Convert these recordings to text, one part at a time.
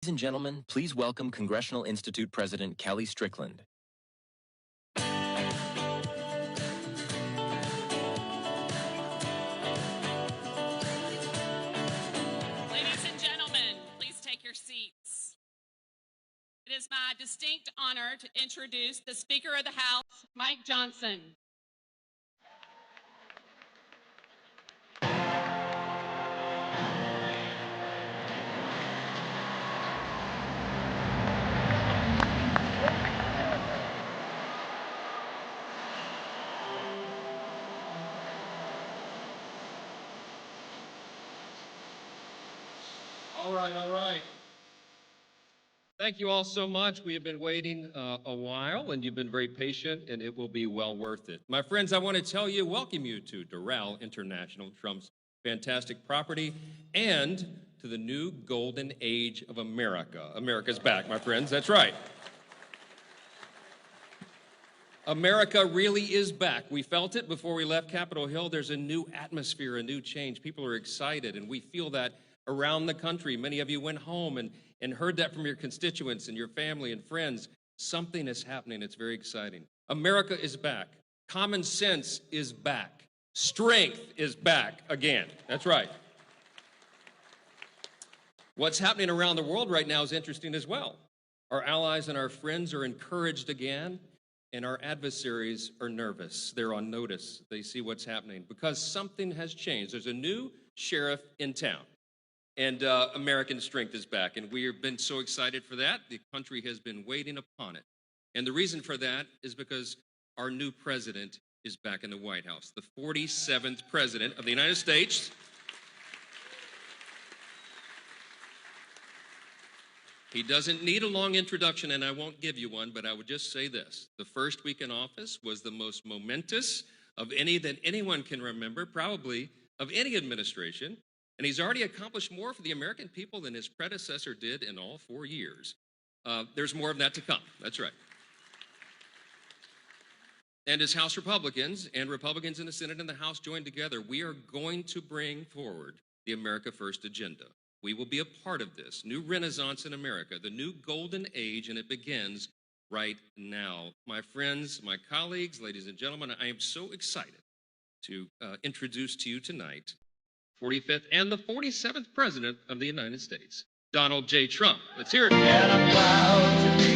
Ladies and gentlemen, please welcome Congressional Institute President Kelly Strickland. Ladies and gentlemen, please take your seats. It is my distinct honor to introduce the Speaker of the House, Mike Johnson. All right. Thank you all so much. We have been waiting a while, and you've been very patient, and it will be well worth it. My friends, I want to welcome you to Doral International, Trump's fantastic property, and to the new golden age of America. America's back, my friends. That's right. America really is back. We felt it before we left Capitol Hill. There's a new atmosphere, a new change. People are excited, and we feel that around the country. Many of you went home and heard that from your constituents and your family and friends. Something is happening. It's very exciting. America is back. Common sense is back. Strength is back again. That's right. What's happening around the world right now is interesting as well. Our allies and our friends are encouraged again, and our adversaries are nervous. They're on notice. They see what's happening because something has changed. There's a new sheriff in town. And American strength is back, and we have been so excited for that. The country has been waiting upon it. And the reason for that is because our new president is back in the White House, the 47th president of the United States. He doesn't need a long introduction, and I won't give you one, but I would just say this. The first week in office was the most momentous of any that anyone can remember, probably of any administration. And he's already accomplished more for the American people than his predecessor did in all 4 years. There's more of that to come. That's right. And as House Republicans and Republicans in the Senate and the House join together, we are going to bring forward the America First agenda. We will be a part of this new renaissance in America, the new golden age, and it begins right now. My friends, my colleagues, ladies and gentlemen, I am so excited to introduce to you tonight 45th and the 47th President of the United States, Donald J. Trump. Let's hear it. And I'm proud to be.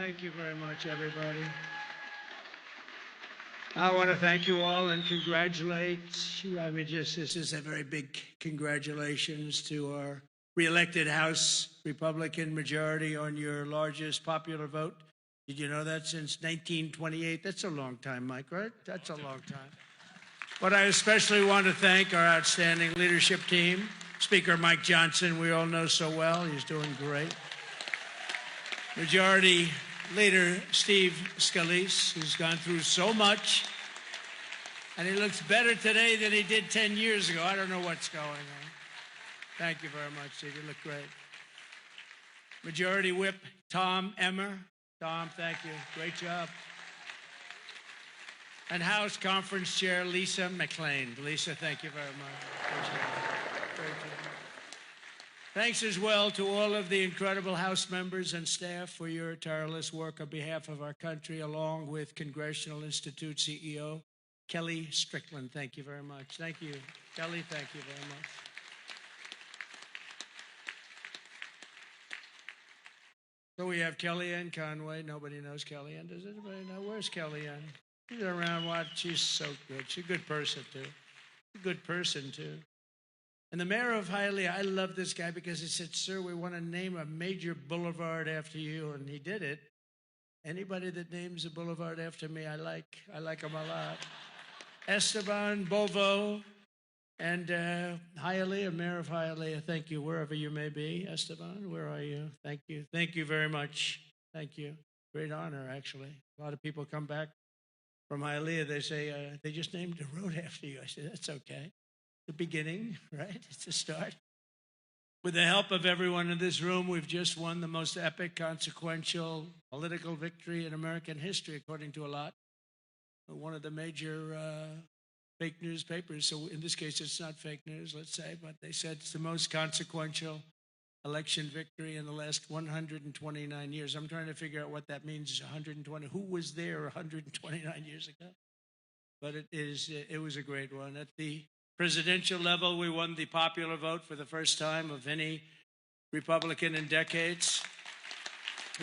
Thank you very much, everybody. I want to thank you all and congratulate. This is a very big congratulations to our re-elected House Republican majority on your largest popular vote. Did you know that since 1928? That's a long time, Mike, right? That's a long time. But I especially want to thank our outstanding leadership team. Speaker Mike Johnson, we all know so well. He's doing great. Majority Leader Steve Scalise, who's gone through so much, and he looks better today than he did 10 years ago. I don't know what's going on. Thank you very much, Steve. You look great. Majority Whip Tom Emmer. Tom, thank you. Great job. And House Conference Chair Lisa McClain. Lisa, thank you very much. Great job. Great job. Thanks as well to all of the incredible House members and staff for your tireless work on behalf of our country, along with Congressional Institute CEO Kelly Strickland. Thank you very much. Thank you. Kelly, thank you very much. So we have Kellyanne Conway. Nobody knows Kellyanne. Does anybody know? Where's Kellyanne? She's around. What? She's so good. She's a good person, too. A good person, too. And the mayor of Hialeah, I love this guy because he said, sir, we want to name a major boulevard after you. And he did it. Anybody that names a boulevard after me, I like him a lot. Esteban Bovo and Hialeah, mayor of Hialeah, thank you, wherever you may be. Esteban, where are you? Thank you. Thank you very much. Thank you. Great honor, actually. A lot of people come back from Hialeah. They say, they just named a road after you. I said, that's okay. The beginning, right? It's a start. With the help of everyone in this room, we've just won the most epic, consequential political victory in American history, according to a lot. One of the major fake newspapers, so in this case, it's not fake news, let's say, but they said it's the most consequential election victory in the last 129 years. I'm trying to figure out what that means, 120. Who was there 129 years ago? But it was a great one. At the presidential level, we won the popular vote for the first time of any Republican in decades.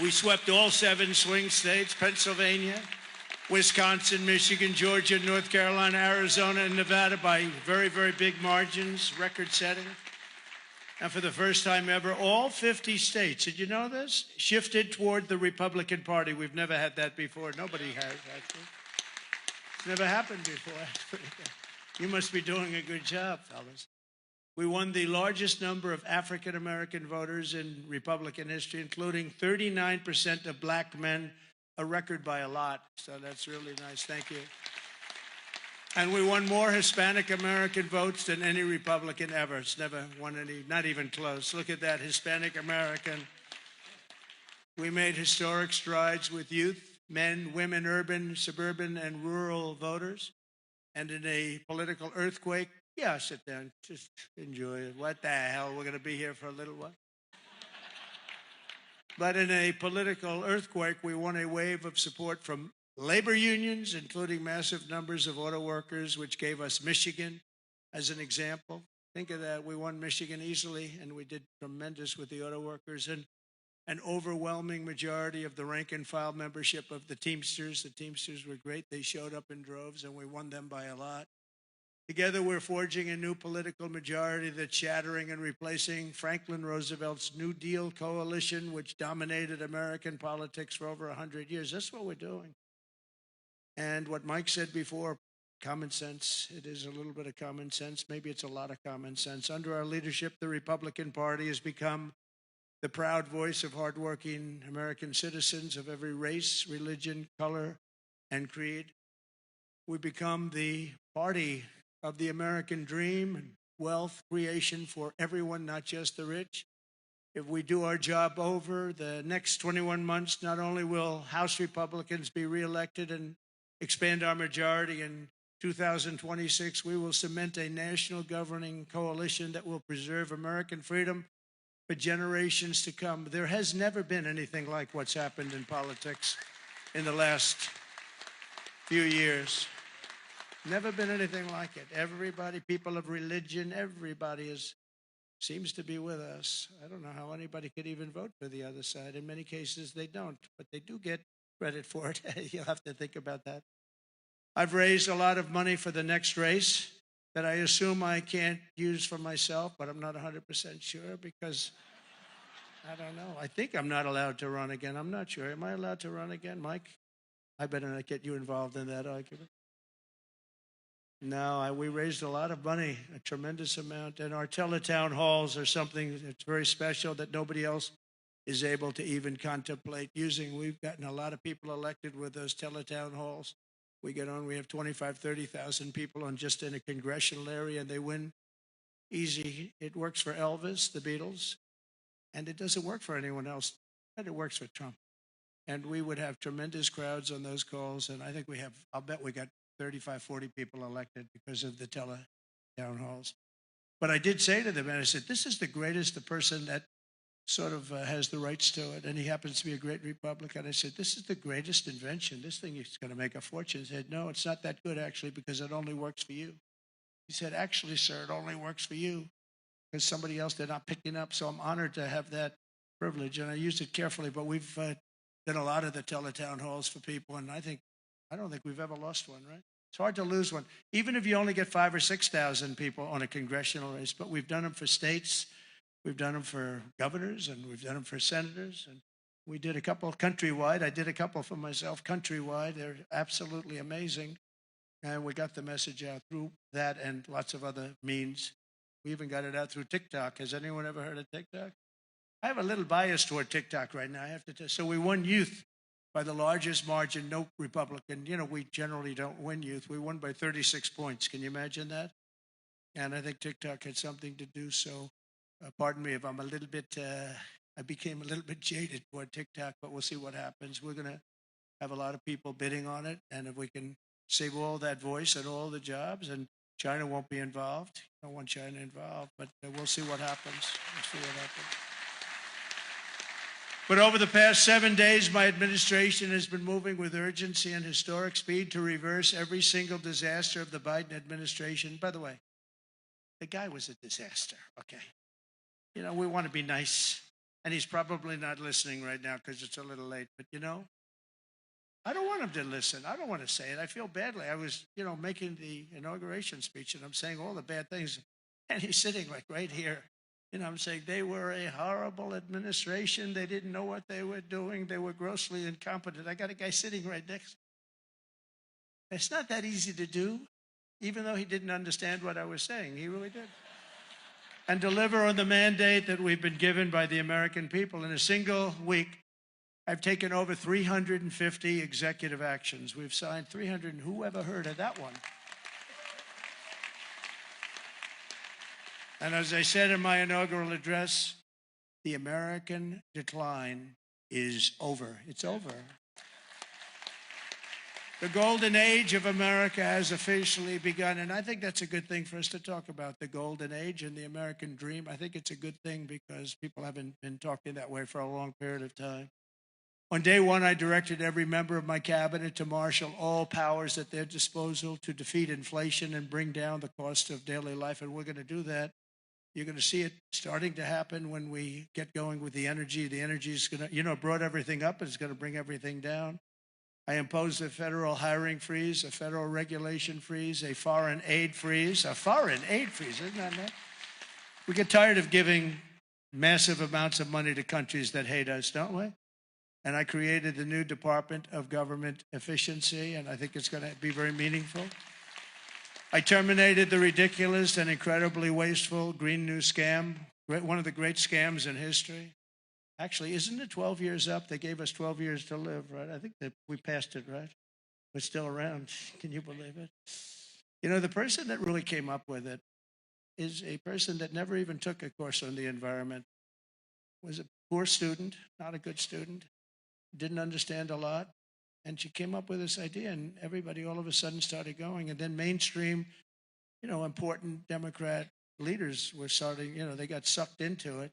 We swept all 7 swing states, Pennsylvania, Wisconsin, Michigan, Georgia, North Carolina, Arizona, and Nevada by very, very big margins, record-setting. And for the first time ever, all 50 states, did you know this, shifted toward the Republican Party. We've never had that before. Nobody has, actually. It's never happened before. That's pretty good. You must be doing a good job, fellas. We won the largest number of African-American voters in Republican history, including 39% of black men, a record by a lot. So that's really nice. Thank you. And we won more Hispanic-American votes than any Republican ever. It's never won any, not even close. Look at that, Hispanic-American. We made historic strides with youth, men, women, urban, suburban, and rural voters. And in a political earthquake, yeah, sit down, just enjoy it. What the hell, we're going to be here for a little while. But in a political earthquake, we won a wave of support from labor unions, including massive numbers of auto workers, which gave us Michigan as an example. Think of that. We won Michigan easily, and we did tremendous with the auto workers. And an overwhelming majority of the rank and file membership of the Teamsters. The Teamsters were great. They showed up in droves, and we won them by a lot. Together, we're forging a new political majority that's shattering and replacing Franklin Roosevelt's New Deal coalition, which dominated American politics for over 100 years. That's what we're doing. And what Mike said before, common sense. It is a little bit of common sense. Maybe it's a lot of common sense. Under our leadership, the Republican Party has become the proud voice of hardworking American citizens of every race, religion, color, and creed. We become the party of the American dream and wealth creation for everyone, not just the rich. If we do our job over the next 21 months, not only will House Republicans be reelected and expand our majority in 2026, we will cement a national governing coalition that will preserve American freedom for generations to come. There has never been anything like what's happened in politics in the last few years. Never been anything like it. Everybody, people of religion, everybody is seems to be with us. I don't know how anybody could even vote for the other side. In many cases, they don't, but they do get credit for it. You'll have to think about that. I've raised a lot of money for the next race that I assume I can't use for myself, but I'm not 100% sure because I don't know. I think I'm not allowed to run again. I'm not sure. Am I allowed to run again, Mike? I better not get you involved in that argument. No, we raised a lot of money, a tremendous amount, and our teletown halls are something that's very special that nobody else is able to even contemplate using. We've gotten a lot of people elected with those teletown halls. We have 25, 30,000 people on just in a congressional area, and they win easy. It works for Elvis, the Beatles, and it doesn't work for anyone else, but it works for Trump. And we would have tremendous crowds on those calls, and I think I'll bet we got 35, 40 people elected because of the town halls. But I did say to them, and I said, this is the person that sort of has the rights to it, and he happens to be a great Republican. I said, this is the greatest invention. This thing is going to make a fortune. He said, no, it's not that good, actually, because it only works for you. He said, actually, sir, it only works for you because somebody else they're not picking up. So I'm honored to have that privilege, and I used it carefully. But we've done a lot of the teletown halls for people, and I don't think we've ever lost one, right? It's hard to lose one, even if you only get 5,000 or 6,000 people on a congressional race. But we've done them for states, we've done them for governors, and we've done them for senators. And we did a couple countrywide. I did a couple for myself countrywide. They're absolutely amazing. And we got the message out through that and lots of other means. We even got it out through TikTok. Has anyone ever heard of TikTok? I have a little bias toward TikTok right now, I have to tell you. So we won youth by the largest margin, no Republican. We generally don't win youth. We won by 36 points. Can you imagine that? And I think TikTok had something to do. So pardon me if I'm I became a little bit jaded toward TikTok, but we'll see what happens. We're going to have a lot of people bidding on it. And if we can save all that voice and all the jobs, and China won't be involved. I don't want China involved, but we'll see what happens. We'll see what happens. But over the past 7 days, my administration has been moving with urgency and historic speed to reverse every single disaster of the Biden administration. By the way, the guy was a disaster, okay? We want to be nice, and he's probably not listening right now because it's a little late. But, I don't want him to listen. I don't want to say it. I feel badly. I was, making the inauguration speech, and I'm saying all the bad things, and he's sitting like right here. I'm saying they were a horrible administration. They didn't know what they were doing. They were grossly incompetent. I got a guy sitting right next to me. It's not that easy to do, even though he didn't understand what I was saying. He really did. And deliver on the mandate that we've been given by the American people. In a single week, I've taken over 350 executive actions. We've signed 300, and who ever heard of that one? And as I said in my inaugural address, the American decline is over. It's over. The golden age of America has officially begun, and I think that's a good thing for us to talk about, the golden age and the American dream. I think it's a good thing because people haven't been talking that way for a long period of time. On day one, I directed every member of my cabinet to marshal all powers at their disposal to defeat inflation and bring down the cost of daily life, and we're going to do that. You're going to see it starting to happen when we get going with the energy. The energy is going to, brought everything up, and it's going to bring everything down. I imposed a federal hiring freeze, a federal regulation freeze, a foreign aid freeze. A foreign aid freeze, isn't that nice? We get tired of giving massive amounts of money to countries that hate us, don't we? And I created the new Department of Government Efficiency, and I think it's going to be very meaningful. I terminated the ridiculous and incredibly wasteful Green New Scam, one of the great scams in history. Actually, isn't it 12 years up? They gave us 12 years to live, right? I think that we passed it, right? We're still around. Can you believe it? The person that really came up with it is a person that never even took a course on the environment, was a poor student, not a good student, didn't understand a lot. And she came up with this idea, and everybody all of a sudden started going. And then mainstream, important Democrat leaders were starting, they got sucked into it.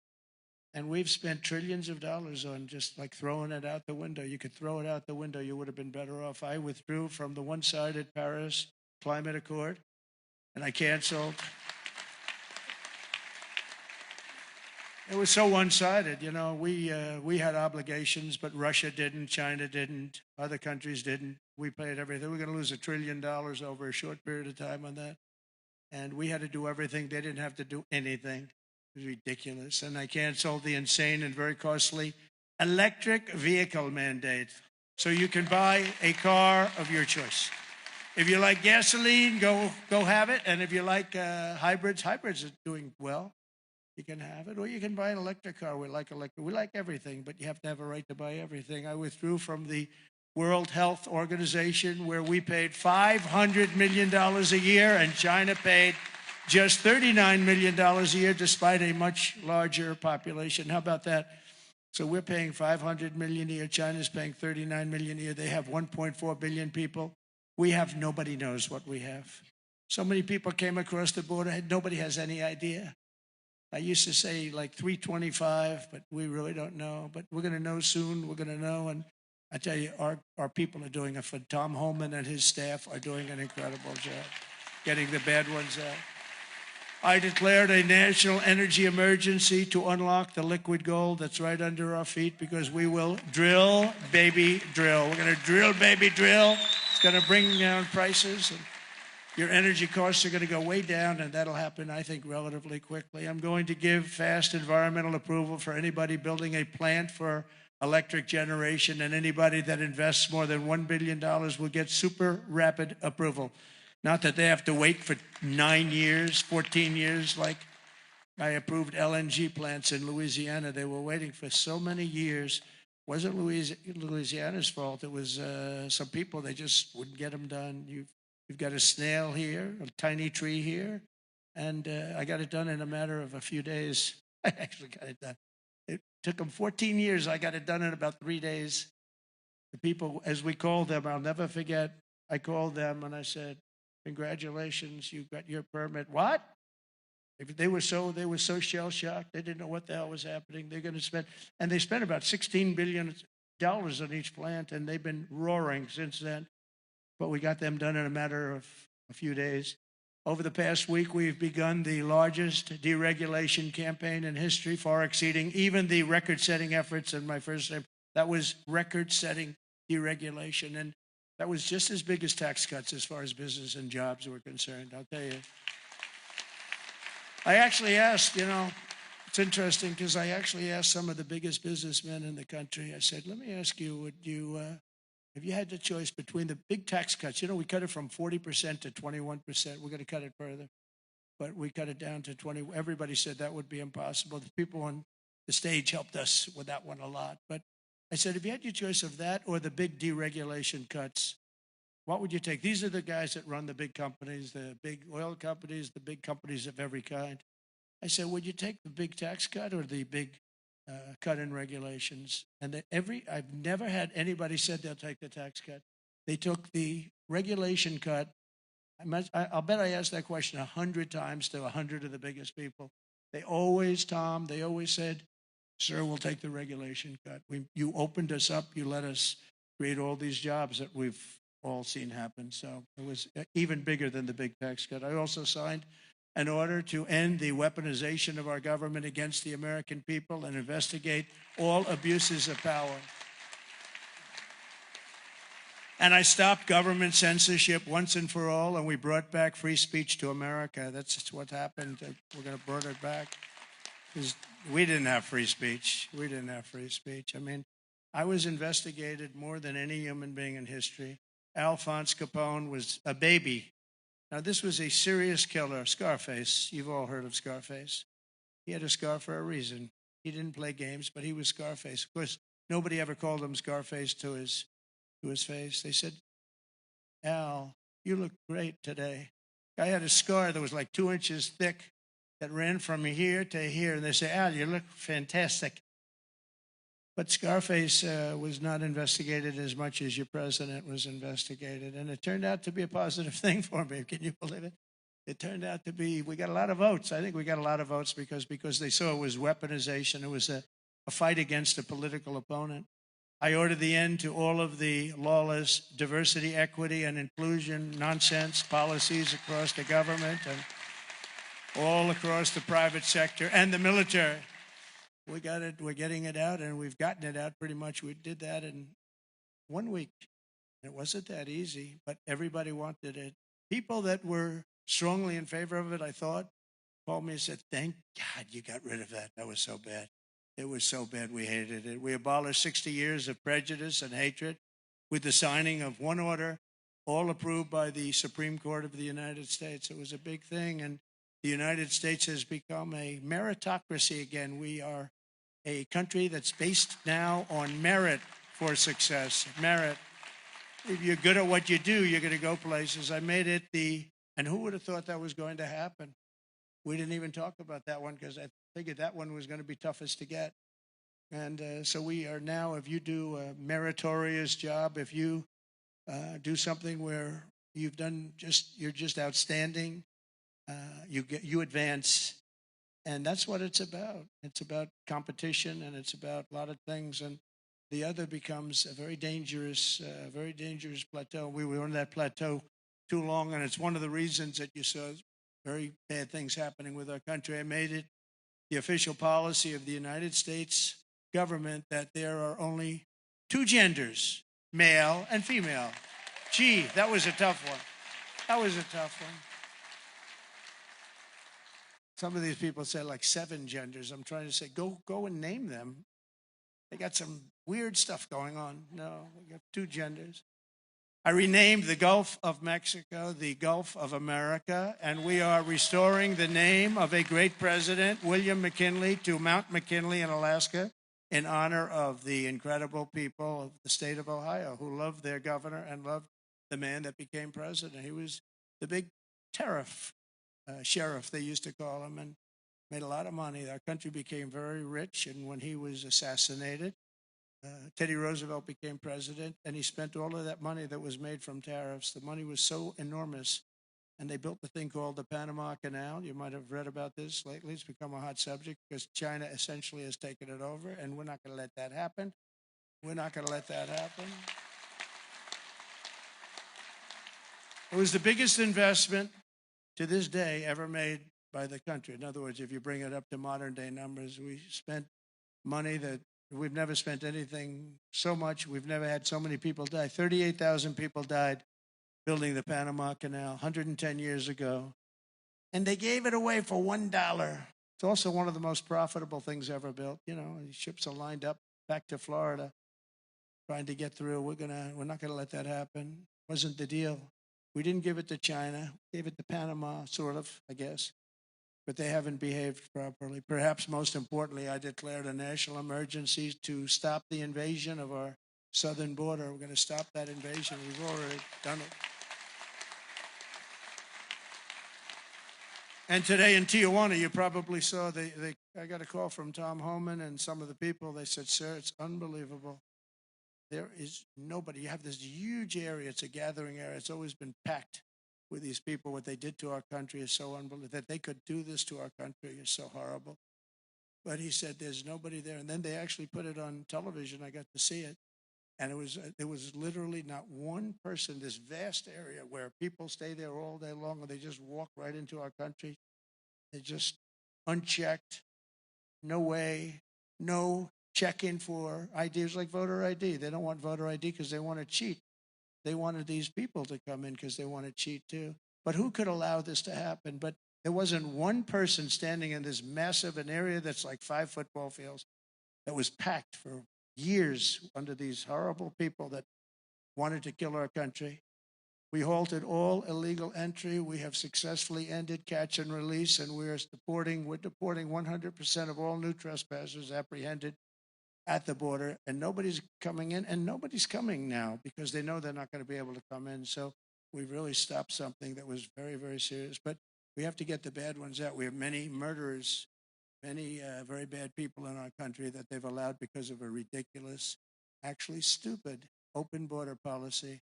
And we've spent trillions of dollars on just like throwing it out the window. You could throw it out the window. You would have been better off. I withdrew from the one-sided Paris Climate Accord, and I canceled. It was so one-sided. You know, we had obligations, but Russia didn't, China didn't, other countries didn't. We paid everything. We're going to lose $1 trillion over a short period of time on that. And we had to do everything. They didn't have to do anything. It was ridiculous. And I canceled the insane and very costly electric vehicle mandate. So you can buy a car of your choice. If you like gasoline, go have it. And if you like hybrids are doing well. You can have it, or you can buy an electric car. We like everything, but you have to have a right to buy everything. I withdrew from the World Health Organization, where we paid $500 million a year, and China paid just $39 million a year, despite a much larger population. How about that? So we're paying $500 million a year. China's paying $39 million a year. They have 1.4 billion people. We have, nobody knows what we have. So many people came across the border. Nobody has any idea. I used to say like 325, but we really don't know. But we're going to know soon. We're going to know. And I tell you, our people are doing it. For Tom Holman and his staff are doing an incredible job getting the bad ones out. I declared a national energy emergency to unlock the liquid gold that's right under our feet, because we will drill, baby, drill. We're going to drill, baby, drill. It's going to bring down prices. And your energy costs are going to go way down, and that'll happen, I think, relatively quickly. I'm going to give fast environmental approval for anybody building a plant for electric generation, and anybody that invests more than $1 billion will get super rapid approval. Not that they have to wait for 9 years, 14 years, like I approved LNG plants in Louisiana. They were waiting for so many years. It wasn't Louisiana's fault. It was some people, they just wouldn't get them done. You've got a snail here, a tiny tree here, and I got it done in a matter of a few days. I actually got it done. It took them 14 years. I got it done in about 3 days. The people, as we called them, I'll never forget, I called them and I said, congratulations, you got your permit. What? They were so shell-shocked. They didn't know what the hell was happening. They're going to spend, and they spent about $16 billion on each plant, and they've been roaring since then. But we got them done in a matter of a few days. Over the past week, we've begun the largest deregulation campaign in history, far exceeding even the record-setting efforts in my first term. That was record-setting deregulation, and that was just as big as tax cuts as far as business and jobs were concerned, I'll tell you. I actually asked, you know, it's interesting because I actually asked some of the biggest businessmen in the country, I said, let me ask you, would you... if you had the choice between the big tax cuts, you know, we cut it from 40% to 21%. We're going to cut it further, but we cut it down to 20. Everybody said that would be impossible. The people on the stage helped us with that one a lot. But I said, if you had your choice of that or the big deregulation cuts, what would you take? These are the guys that run the big companies, the big oil companies, the big companies of every kind. I said, would you take the big tax cut or the big cut in regulations? And I've never had anybody said they'll take the tax cut. They took the regulation cut. I'll bet I asked that question 100 times to 100 of the biggest people. They always said, sir, we'll take the regulation cut. You opened us up. You let us create all these jobs that we've all seen happen. So it was even bigger than the big tax cut. I also signed an order to end the weaponization of our government against the American people and investigate all abuses of power. And I stopped government censorship once and for all, and we brought back free speech to America. That's what happened. We're going to bring it back. Because we didn't have free speech. We didn't have free speech. I mean, I was investigated more than any human being in history. Alphonse Capone was a baby. Now, this was a serious killer, Scarface. You've all heard of Scarface. He had a scar for a reason. He didn't play games, but he was Scarface. Of course, nobody ever called him Scarface to his face. They said, Al, you look great today. I had a scar that was like 2 inches thick that ran from here to here. And they say, Al, you look fantastic. But Scarface was not investigated as much as your president was investigated. And it turned out to be a positive thing for me. Can you believe it? It turned out to be, we got a lot of votes. I think we got a lot of votes because they saw it was weaponization. It was a fight against a political opponent. I ordered the end to all of the lawless diversity, equity, and inclusion nonsense policies across the government and all across the private sector and the military. we got it. We're getting it out, and we've gotten it out pretty much. We did that in 1 week. It wasn't that easy, but everybody wanted it. People that were strongly in favor of it, I thought, called me and said, thank God you got rid of that. That was so bad. It was so bad. We hated it. We abolished 60 years of prejudice and hatred with the signing of one order, all approved by the Supreme Court of the United States. It was a big thing, and the United States has become a meritocracy again. We are a country that's based now on merit for success. Merit. If you're good at what you do, you're going to go places. I made it and who would have thought that was going to happen? We didn't even talk about that one because I figured that one was going to be toughest to get. And so we are now, if you do a meritorious job, if you do something where you're just outstanding, you advance. And that's what it's about. It's about competition, and it's about a lot of things. And the other becomes a very dangerous plateau. We were on that plateau too long, and it's one of the reasons that you saw very bad things happening with our country. I made it the official policy of the United States government that there are only two genders, male and female. Gee, that was a tough one. That was a tough one. Some of these people say like 7 genders. I'm trying to say, go and name them. They got some weird stuff going on. No, we got 2 genders. I renamed the Gulf of Mexico the Gulf of America, and we are restoring the name of a great president, William McKinley, to Mount McKinley in Alaska in honor of the incredible people of the state of Ohio who loved their governor and loved the man that became president. He was the big tariff sheriff, they used to call him, and made a lot of money. Our country became very rich, and when he was assassinated, Teddy Roosevelt became president, and he spent all of that money that was made from tariffs. The money was so enormous, and they built the thing called the Panama Canal. You might have read about this lately. It's become a hot subject because China essentially has taken it over, and we're not going to let that happen. We're not going to let that happen. It was the biggest investment to this day ever made by the country. In other words, if you bring it up to modern day numbers, we spent money that we've never spent anything so much. We've never had so many people die. 38,000 people died building the Panama Canal 110 years ago. And they gave it away for $1. It's also one of the most profitable things ever built. You know, ships are lined up back to Florida trying to get through. We're not gonna let that happen. Wasn't the deal. We didn't give it to China, gave it to Panama, sort of, I guess. But they haven't behaved properly. Perhaps most importantly, I declared a national emergency to stop the invasion of our southern border. We're going to stop that invasion. We've already done it. And today in Tijuana, you probably saw, I got a call from Tom Homan and some of the people. They said, sir, it's unbelievable. There is nobody. You have this huge area. It's a gathering area. It's always been packed with these people. What they did to our country is so unbelievable. That they could do this to our country is so horrible. But he said there's nobody there. And then they actually put it on television. I got to see it. And it was literally not one person, this vast area where people stay there all day long and they just walk right into our country. They just unchecked, no way, no check-in for IDs like voter ID. They don't want voter ID because they want to cheat. They wanted these people to come in because they want to cheat too. But who could allow this to happen? But there wasn't one person standing in this massive an area that's like 5 football fields that was packed for years under these horrible people that wanted to kill our country. We halted all illegal entry. We have successfully ended catch and release, and we're deporting 100% of all new trespassers apprehended at the border, and nobody's coming in, and nobody's coming now because they know they're not going to be able to come in. So we've really stopped something that was very, very serious. But we have to get the bad ones out. We have many murderers, many very bad people in our country that they've allowed because of a ridiculous, actually stupid, open border policy.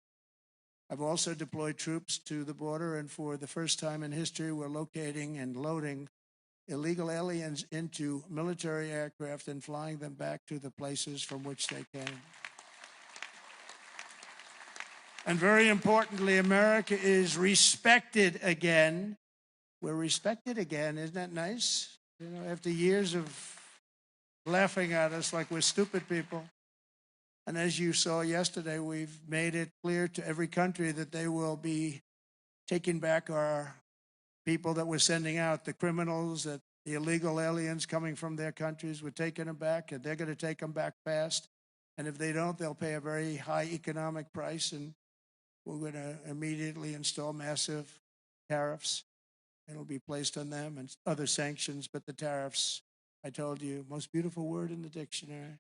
I've also deployed troops to the border, and for the first time in history, we're locating and loading illegal aliens into military aircraft and flying them back to the places from which they came. And very importantly, America is respected again. We're respected again. Isn't that nice? You know, after years of laughing at us like we're stupid people. And as you saw yesterday, we've made it clear to every country that they will be taking back our people that we're sending out, the criminals, the illegal aliens coming from their countries. We're taking them back, and they're going to take them back fast. And if they don't, they'll pay a very high economic price, and we're going to immediately install massive tariffs. It'll be placed on them and other sanctions, but the tariffs, I told you, most beautiful word in the dictionary.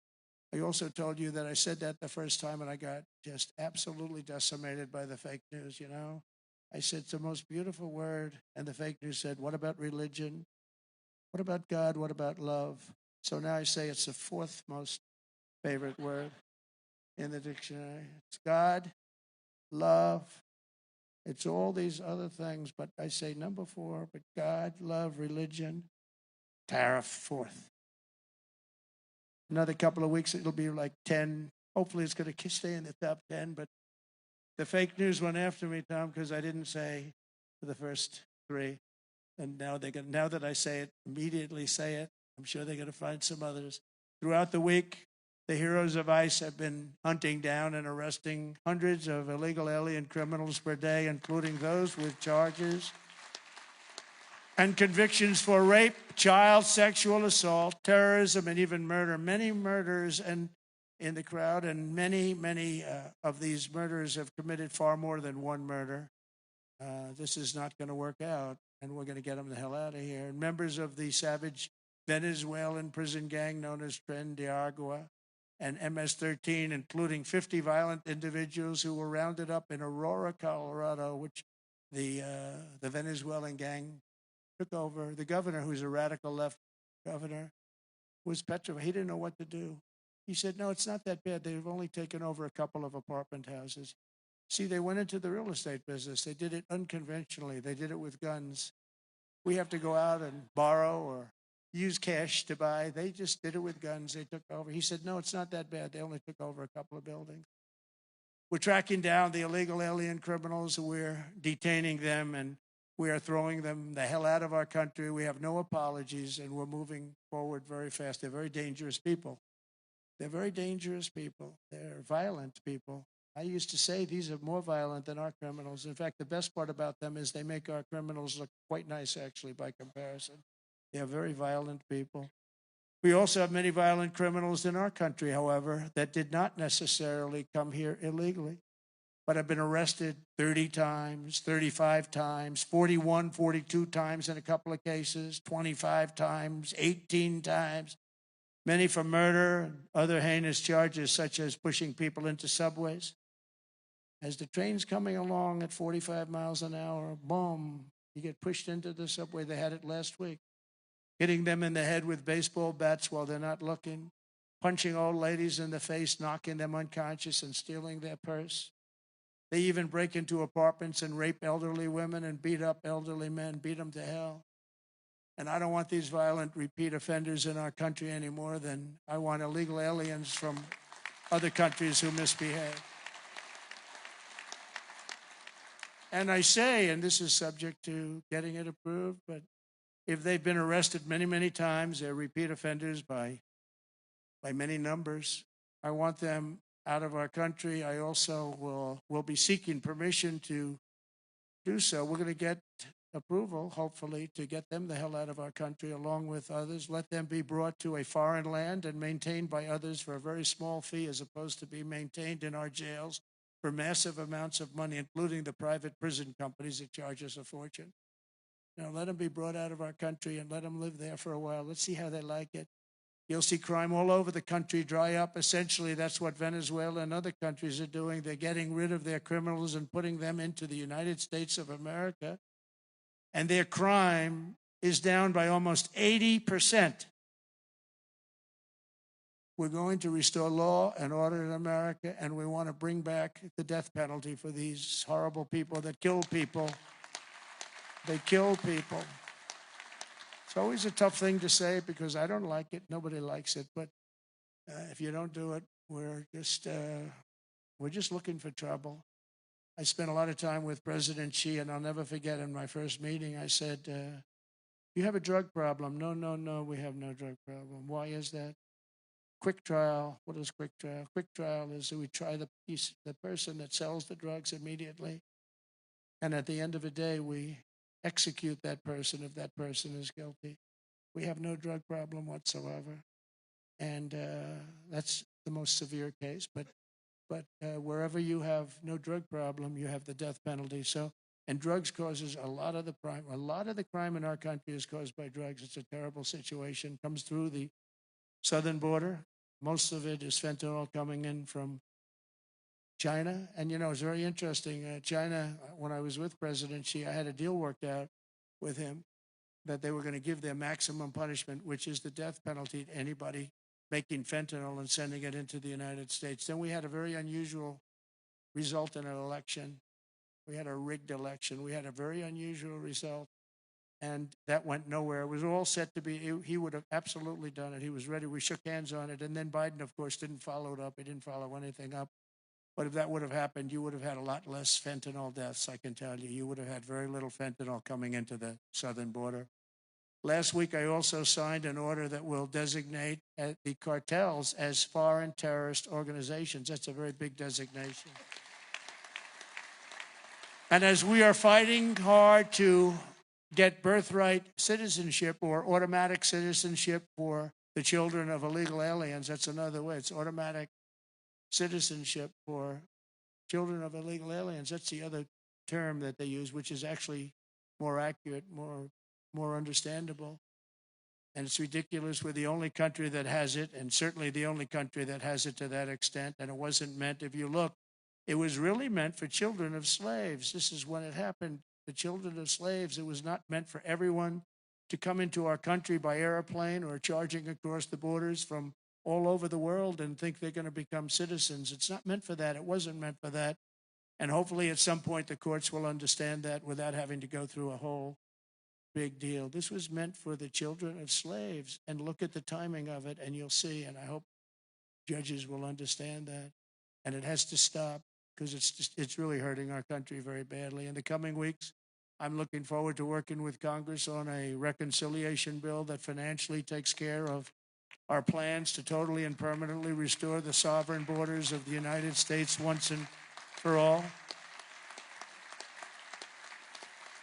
I also told you that I said that the first time and I got just absolutely decimated by the fake news, you know. I said it's the most beautiful word, and the fake news said, what about religion? What about God? What about love? So now I say it's the fourth most favorite word in the dictionary. It's God, love. It's all these other things, but I say number 4, but God, love, religion, tariff, fourth. Another couple of weeks, it'll be like 10. Hopefully it's going to stay in the top 10, but the fake news went after me, Tom, because I didn't say for the first 3. And now now that I say it, immediately say it. I'm sure they're going to find some others. Throughout the week, the heroes of ICE have been hunting down and arresting hundreds of illegal alien criminals per day, including those with charges and convictions for rape, child sexual assault, terrorism, and even murder. Many murders in the crowd, and many of these murderers have committed far more than one murder. This is not going to work out, and we're going to get them the hell out of here. And members of the savage Venezuelan prison gang known as Tren de Agua and MS-13, including 50 violent individuals who were rounded up in Aurora, Colorado, which the Venezuelan gang took over. The governor, who's a radical left governor, was petrified. He didn't know what to do. He said, no, it's not that bad. They've only taken over a couple of apartment houses. See, they went into the real estate business. They did it unconventionally. They did it with guns. We have to go out and borrow or use cash to buy. They just did it with guns. They took over. He said, no, it's not that bad. They only took over a couple of buildings. We're tracking down the illegal alien criminals. We're detaining them, and we are throwing them the hell out of our country. We have no apologies, and we're moving forward very fast. They're very dangerous people. They're very dangerous people. They're violent people. I used to say these are more violent than our criminals. In fact, the best part about them is they make our criminals look quite nice, actually, by comparison. They are very violent people. We also have many violent criminals in our country, however, that did not necessarily come here illegally, but have been arrested 30 times, 35 times, 41, 42 times in a couple of cases, 25 times, 18 times, many for murder and other heinous charges, such as pushing people into subways. As the train's coming along at 45 miles an hour, boom, you get pushed into the subway. They had it last week. Hitting them in the head with baseball bats while they're not looking, punching old ladies in the face, knocking them unconscious and stealing their purse. They even break into apartments and rape elderly women and beat up elderly men, beat them to hell. And I don't want these violent repeat offenders in our country any more than I want illegal aliens from other countries who misbehave. And I say, and this is subject to getting it approved, but if they've been arrested many, many times, they're repeat offenders by many numbers, I want them out of our country. I also will be seeking permission to do so. We're going to get approval, hopefully, to get them the hell out of our country along with others. Let them be brought to a foreign land and maintained by others for a very small fee, as opposed to be maintained in our jails for massive amounts of money, including the private prison companies that charge us a fortune. Now, let them be brought out of our country and let them live there for a while. Let's see how they like it. You'll see crime all over the country dry up. Essentially, that's what Venezuela and other countries are doing. They're getting rid of their criminals and putting them into the United States of America. And their crime is down by almost 80%. We're going to restore law and order in America, and we want to bring back the death penalty for these horrible people that kill people. They kill people. It's always a tough thing to say because I don't like it. Nobody likes it. But if you don't do it, we're just looking for trouble. I spent a lot of time with President Xi, and I'll never forget in my first meeting, I said, you have a drug problem. No, we have no drug problem. Why is that? quick trial. What is quick trial? Quick trial is that we try the person that sells the drugs immediately. And at the end of the day, we execute that person if that person is guilty. We have no drug problem whatsoever. And that's the most severe case. But wherever you have no drug problem, you have the death penalty. So, and drugs causes a lot of the crime. A lot of the crime in our country is caused by drugs. It's a terrible situation. Comes through the southern border. Most of it is fentanyl coming in from China. And, it's very interesting. China, when I was with President Xi, I had a deal worked out with him that they were going to give their maximum punishment, which is the death penalty, to anybody making fentanyl and sending it into the United States. Then we had a very unusual result in an election. We had a rigged election. We had a very unusual result, and that went nowhere. It was all set to be, he would have absolutely done it. He was ready. We shook hands on it, and then Biden, of course, didn't follow it up. He didn't follow anything up. But if that would have happened, you would have had a lot less fentanyl deaths, I can tell you. You would have had very little fentanyl coming into the southern border. Last week, I also signed an order that will designate the cartels as foreign terrorist organizations. That's a very big designation. And as we are fighting hard to get birthright citizenship or automatic citizenship for the children of illegal aliens, that's another way. It's automatic citizenship for children of illegal aliens. That's the other term that they use, which is actually more accurate, more understandable. And it's ridiculous. We're the only country that has it, and certainly the only country that has it to that extent. And it wasn't meant, if you look, it was really meant for children of slaves. This is when it happened. The children of slaves, it was not meant for everyone to come into our country by airplane or charging across the borders from all over the world and think they're going to become citizens. It's not meant for that. It wasn't meant for that. And hopefully at some point the courts will understand that without having to go through a whole big deal. This was meant for the children of slaves. And look at the timing of it and you'll see. And I hope judges will understand that. And it has to stop because it's really hurting our country very badly. In the coming weeks, I'm looking forward to working with Congress on a reconciliation bill that financially takes care of our plans to totally and permanently restore the sovereign borders of the United States once and for all.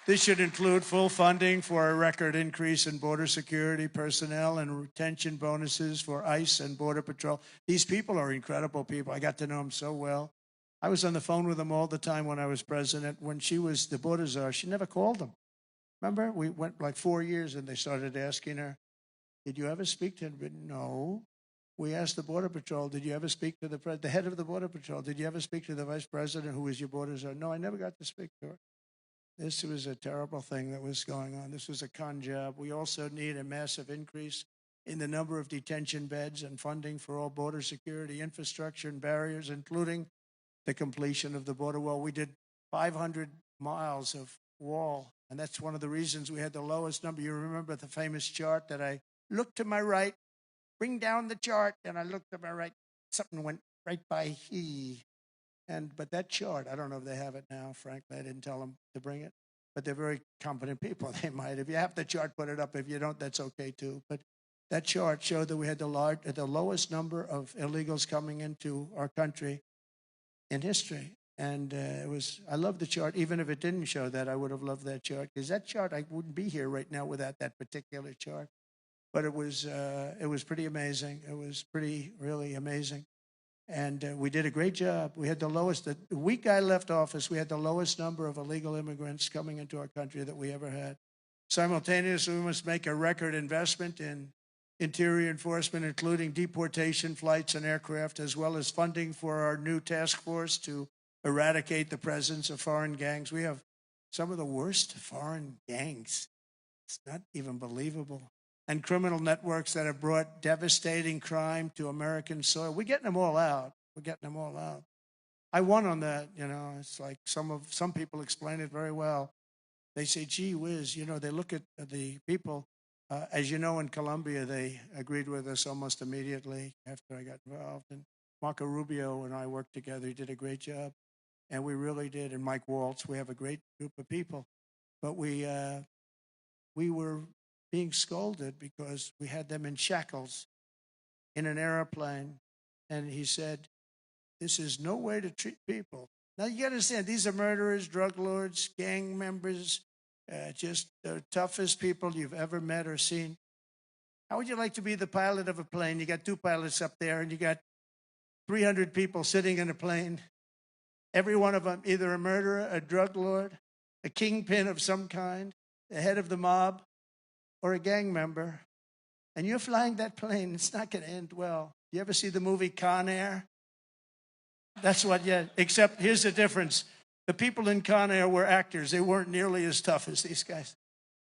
This should include full funding for a record increase in border security personnel and retention bonuses for ICE and Border Patrol. These people are incredible people. I got to know them so well. I was on the phone with them all the time when I was president. When she was the border czar, she never called them. Remember? We went like 4 years and they started asking her, did you ever speak to him? No. We asked the Border Patrol, did you ever speak to the head of the Border Patrol? Did you ever speak to the vice president who was your border czar? No, I never got to speak to her. This was a terrible thing that was going on. This was a con job. We also need a massive increase in the number of detention beds and funding for all border security infrastructure and barriers, including the completion of the border wall. We did 500 miles of wall, and that's one of the reasons we had the lowest number. You remember the famous chart that I looked to my right, bring down the chart, and I looked to my right. Something went right by he. But that chart, I don't know if they have it now, frankly. I didn't tell them to bring it. But they're very competent people. They might. If you have the chart, put it up. If you don't, that's okay, too. But that chart showed that we had the lowest number of illegals coming into our country in history. And I love the chart. Even if it didn't show that, I would have loved that chart. Because that chart, I wouldn't be here right now without that particular chart. But it was pretty amazing. It was really amazing. And we did a great job. We had the lowest, the week I left office, we had the lowest number of illegal immigrants coming into our country that we ever had. Simultaneously, we must make a record investment in interior enforcement, including deportation flights and aircraft, as well as funding for our new task force to eradicate the presence of foreign gangs. We have some of the worst foreign gangs. It's not even believable. And criminal networks that have brought devastating crime to American soil. We're getting them all out. I won on that, It's like some people explain it very well. They say, gee whiz, they look at the people. As you know, in Colombia, they agreed with us almost immediately after I got involved. And Marco Rubio and I worked together. He did a great job. And we really did. And Mike Waltz, we have a great group of people. But we were being scolded because we had them in shackles in an airplane, and he said, "This is no way to treat people." Now, you understand, these are murderers, drug lords, gang members, just the toughest people you've ever met or seen. How would you like to be the pilot of a plane? You got two pilots up there, and you got 300 people sitting in a plane. Every one of them either a murderer, a drug lord, a kingpin of some kind, the head of the mob, or a gang member. And you're flying that plane. It's not going to end well. You ever see the movie Con Air? That's what, yeah, except here's the difference. The people in Con Air were actors. They weren't nearly as tough as these guys.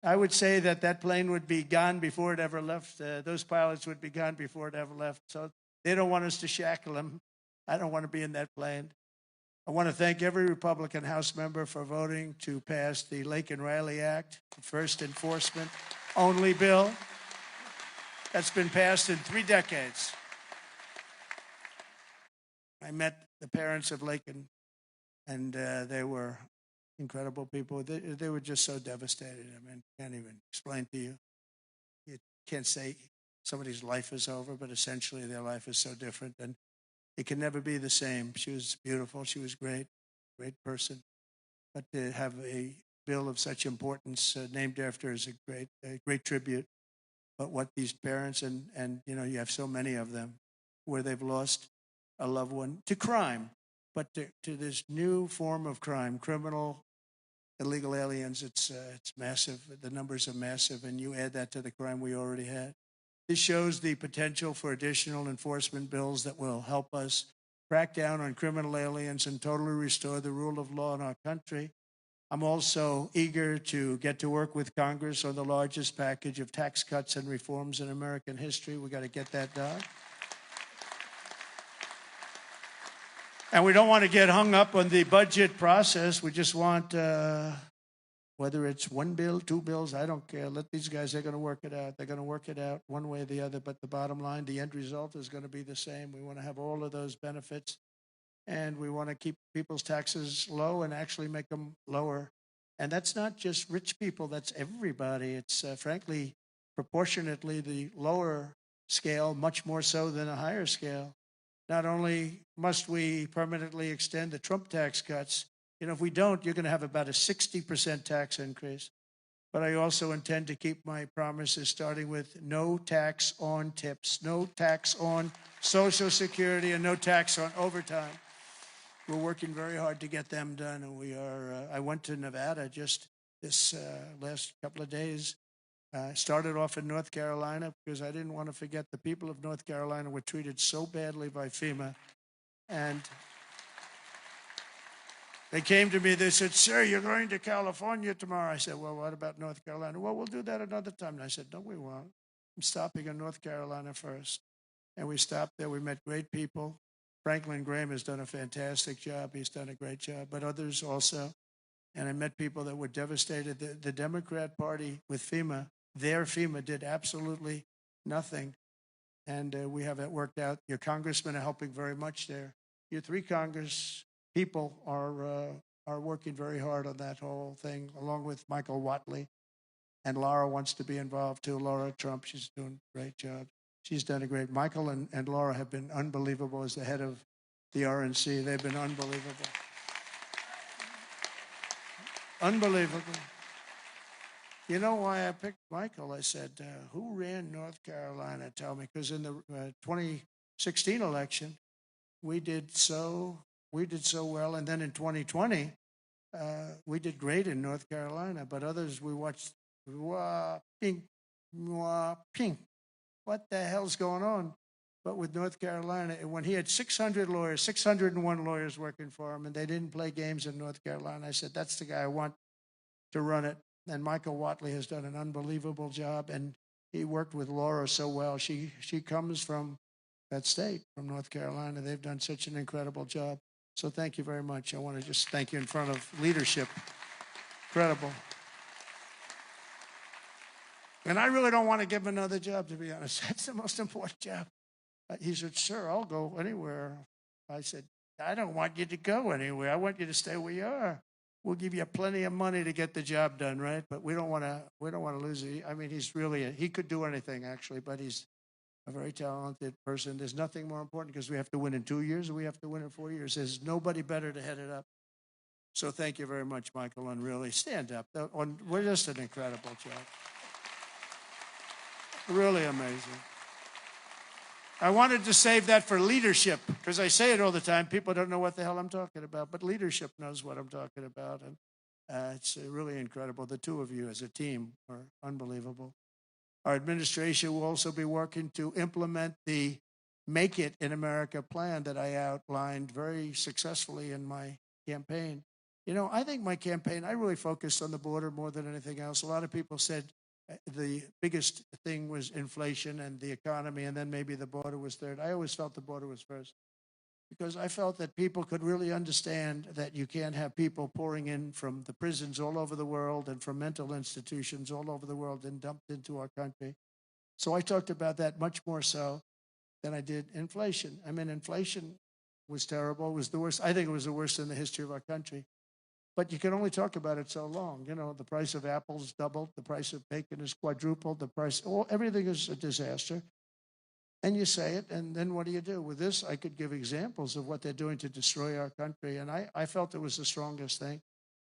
I would say that that plane would be gone before it ever left. Those pilots would be gone before it ever left. So they don't want us to shackle them. I don't want to be in that plane. I want to thank every Republican House member for voting to pass the Lake and Riley Act, the first enforcement only bill that's been passed in 3 decades. I met the parents of Laken, and they were incredible people. They were just so devastated. I mean, can't even explain to you. You can't say somebody's life is over, but essentially their life is so different, and it can never be the same. She was beautiful. She was great person. But to have a bill of such importance named after her is a great tribute. But what these parents, and you know, you have so many of them where they've lost a loved one to crime, but to this new form of crime, criminal, illegal aliens, it's massive. The numbers are massive, and you add that to the crime we already had. This shows the potential for additional enforcement bills that will help us crack down on criminal aliens and totally restore the rule of law in our country. I'm also eager to get to work with Congress on the largest package of tax cuts and reforms in American history. We got to get that done. And we don't want to get hung up on the budget process. We just want, whether it's one bill, 2 bills, I don't care. Let these guys, they're going to work it out. They're going to work it out one way or the other. But the bottom line, the end result is going to be the same. We want to have all of those benefits. And we want to keep people's taxes low and actually make them lower. And that's not just rich people. That's everybody. It's, frankly, proportionately the lower scale, much more so than a higher scale. Not only must we permanently extend the Trump tax cuts, you know, if we don't, you're going to have about a 60% tax increase. But I also intend to keep my promises, starting with no tax on tips, no tax on Social Security, and no tax on overtime. We're working very hard to get them done, and we are. I went to Nevada just this last couple of days. Started off in North Carolina because I didn't want to forget the people of North Carolina were treated so badly by FEMA. And they came to me, they said, "Sir, you're going to California tomorrow." I said, "Well, what about North Carolina?" "Well, we'll do that another time." And I said, "No, we won't. I'm stopping in North Carolina first." And we stopped there. We met great people. Franklin Graham has done a fantastic job. He's done a great job, but others also. And I met people that were devastated. The Democrat Party with FEMA, their FEMA did absolutely nothing. And we have it worked out. Your congressmen are helping very much there. Your 3 Congress people are working very hard on that whole thing, along with Michael Whatley. And Laura wants to be involved too. Laura Trump, she's doing a great job. She's done a great. Michael and Laura have been unbelievable as the head of the RNC. They've been unbelievable. Unbelievable. You know why I picked Michael? I said, who ran North Carolina? Tell me. Because in the 2016 election, we did so well. And then in 2020, we did great in North Carolina. But others, we watched, ping, ping. What the hell's going on? But with North Carolina, when he had 600 lawyers, 601 lawyers working for him, and they didn't play games in North Carolina, I said, that's the guy I want to run it. And Michael Whatley has done an unbelievable job, and he worked with Laura so well. She comes from that state, from North Carolina. They've done such an incredible job. So thank you very much. I want to just thank you in front of leadership. Incredible. And I really don't want to give him another job, to be honest. That's the most important job. He said, "Sir, I'll go anywhere." I said, "I don't want you to go anywhere. I want you to stay where you are. We'll give you plenty of money to get the job done, right? But we don't want to lose it." I mean, he's really he could do anything, actually, but he's a very talented person. There's nothing more important because we have to win in 2 years or we have to win in 4 years. There's nobody better to head it up. So thank you very much, Michael, and really stand up. We're just an incredible job. Really amazing. I wanted to save that for leadership because I say it all the time. People don't know what the hell I'm talking about, but leadership knows what I'm talking about. And it's really incredible. The two of you as a team are unbelievable. Our administration will also be working to implement the Make It in America plan that I outlined very successfully in my campaign. You know, I think my campaign, I really focused on the border more than anything else. A lot of people said the biggest thing was inflation and the economy, and then maybe the border was third. I always felt the border was first because I felt that people could really understand that you can't have people pouring in from the prisons all over the world and from mental institutions all over the world and dumped into our country. So I talked about that much more so than I did inflation. I mean, inflation was terrible. It was the worst. I think it was the worst in the history of our country. But you can only talk about it so long. You know, the price of apples doubled, the price of bacon is quadrupled, everything is a disaster. And you say it, and then what do you do? With this, I could give examples of what they're doing to destroy our country, and I felt it was the strongest thing.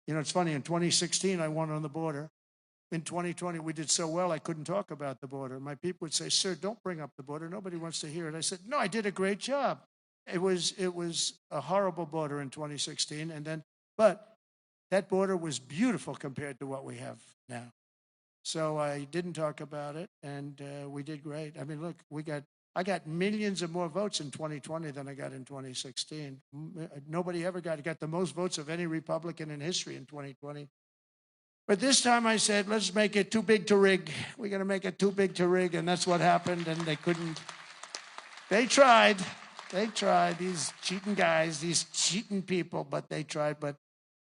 You know, it's funny, in 2016, I won on the border. In 2020, we did so well, I couldn't talk about the border. My people would say, sir, don't bring up the border. Nobody wants to hear it. I said, no, I did a great job. It was a horrible border in 2016, but that border was beautiful compared to what we have now. So I didn't talk about it, and we did great. I mean, look, I got millions of more votes in 2020 than I got in 2016. Nobody ever got the most votes of any Republican in history in 2020. But this time I said, let's make it too big to rig. We're going to make it too big to rig, and that's what happened, and they couldn't. They tried, these cheating guys, these cheating people, but they tried, but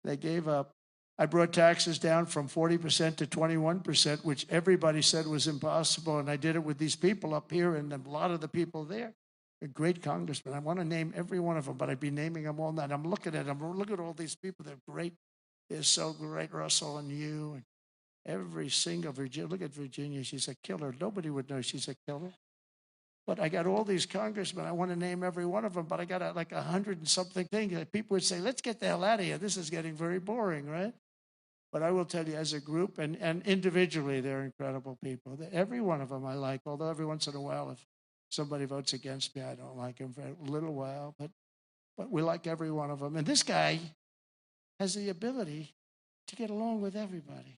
they gave up. I brought taxes down from 40% to 21%, which everybody said was impossible. And I did it with these people up here and a lot of the people there. They're great congressmen. I want to name every one of them, but I'd be naming them all night. I'm looking at them. Look at all these people. They're great. They're so great, Russell and you. And every single Virginia. Look at Virginia. She's a killer. Nobody would know she's a killer. But I got all these congressmen. I want to name every one of them, but I got like 100 and something things. People would say, let's get the hell out of here. This is getting very boring, right? But I will tell you, as a group and individually, they're incredible people. Every one of them I like, although every once in a while, if somebody votes against me, I don't like him for a little while. But we like every one of them. And this guy has the ability to get along with everybody,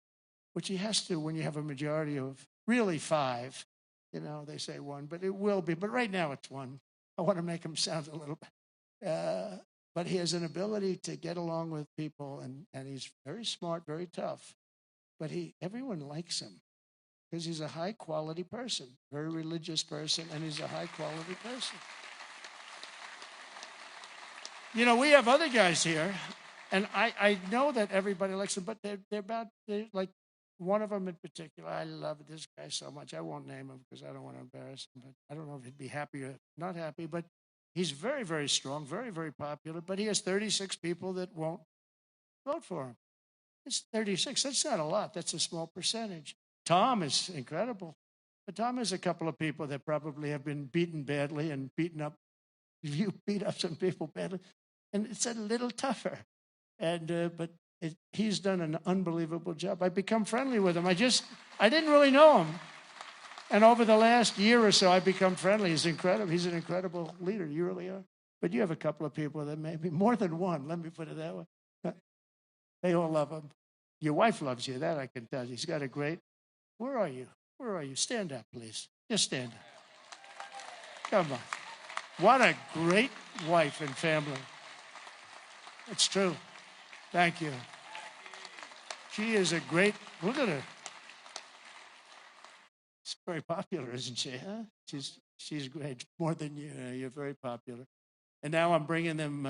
which he has to when you have a majority of really 5. You know, they say 1, but it will be. But right now it's 1. I want to make him sound a little bit. But he has an ability to get along with people, and he's very smart, very tough. But everyone likes him because he's a high-quality person, very religious person, and he's a high-quality person. You know, we have other guys here, and I know that everybody likes them, but they're like, one of them in particular, I love this guy so much. I won't name him because I don't want to embarrass him, but I don't know if he'd be happy or not happy, but he's very, very strong, very, very popular, but he has 36 people that won't vote for him. It's 36. That's not a lot. That's a small percentage. Tom is incredible, but Tom has a couple of people that probably have been beaten badly and beaten up. You beat up some people badly, and it's a little tougher. But he's done an unbelievable job. I've become friendly with him. I didn't really know him. And over the last year or so, I've become friendly. He's incredible. He's an incredible leader. You really are. But you have a couple of people that maybe more than one. Let me put it that way. They all love him. Your wife loves you. That I can tell you. He's got a great. Where are you? Where are you? Stand up, please. Just stand up. Come on. What a great wife and family. It's true. Thank you. She is a great. Look at her. She's very popular, isn't she? Huh? She's great. More than you. You're very popular. And now I'm bringing them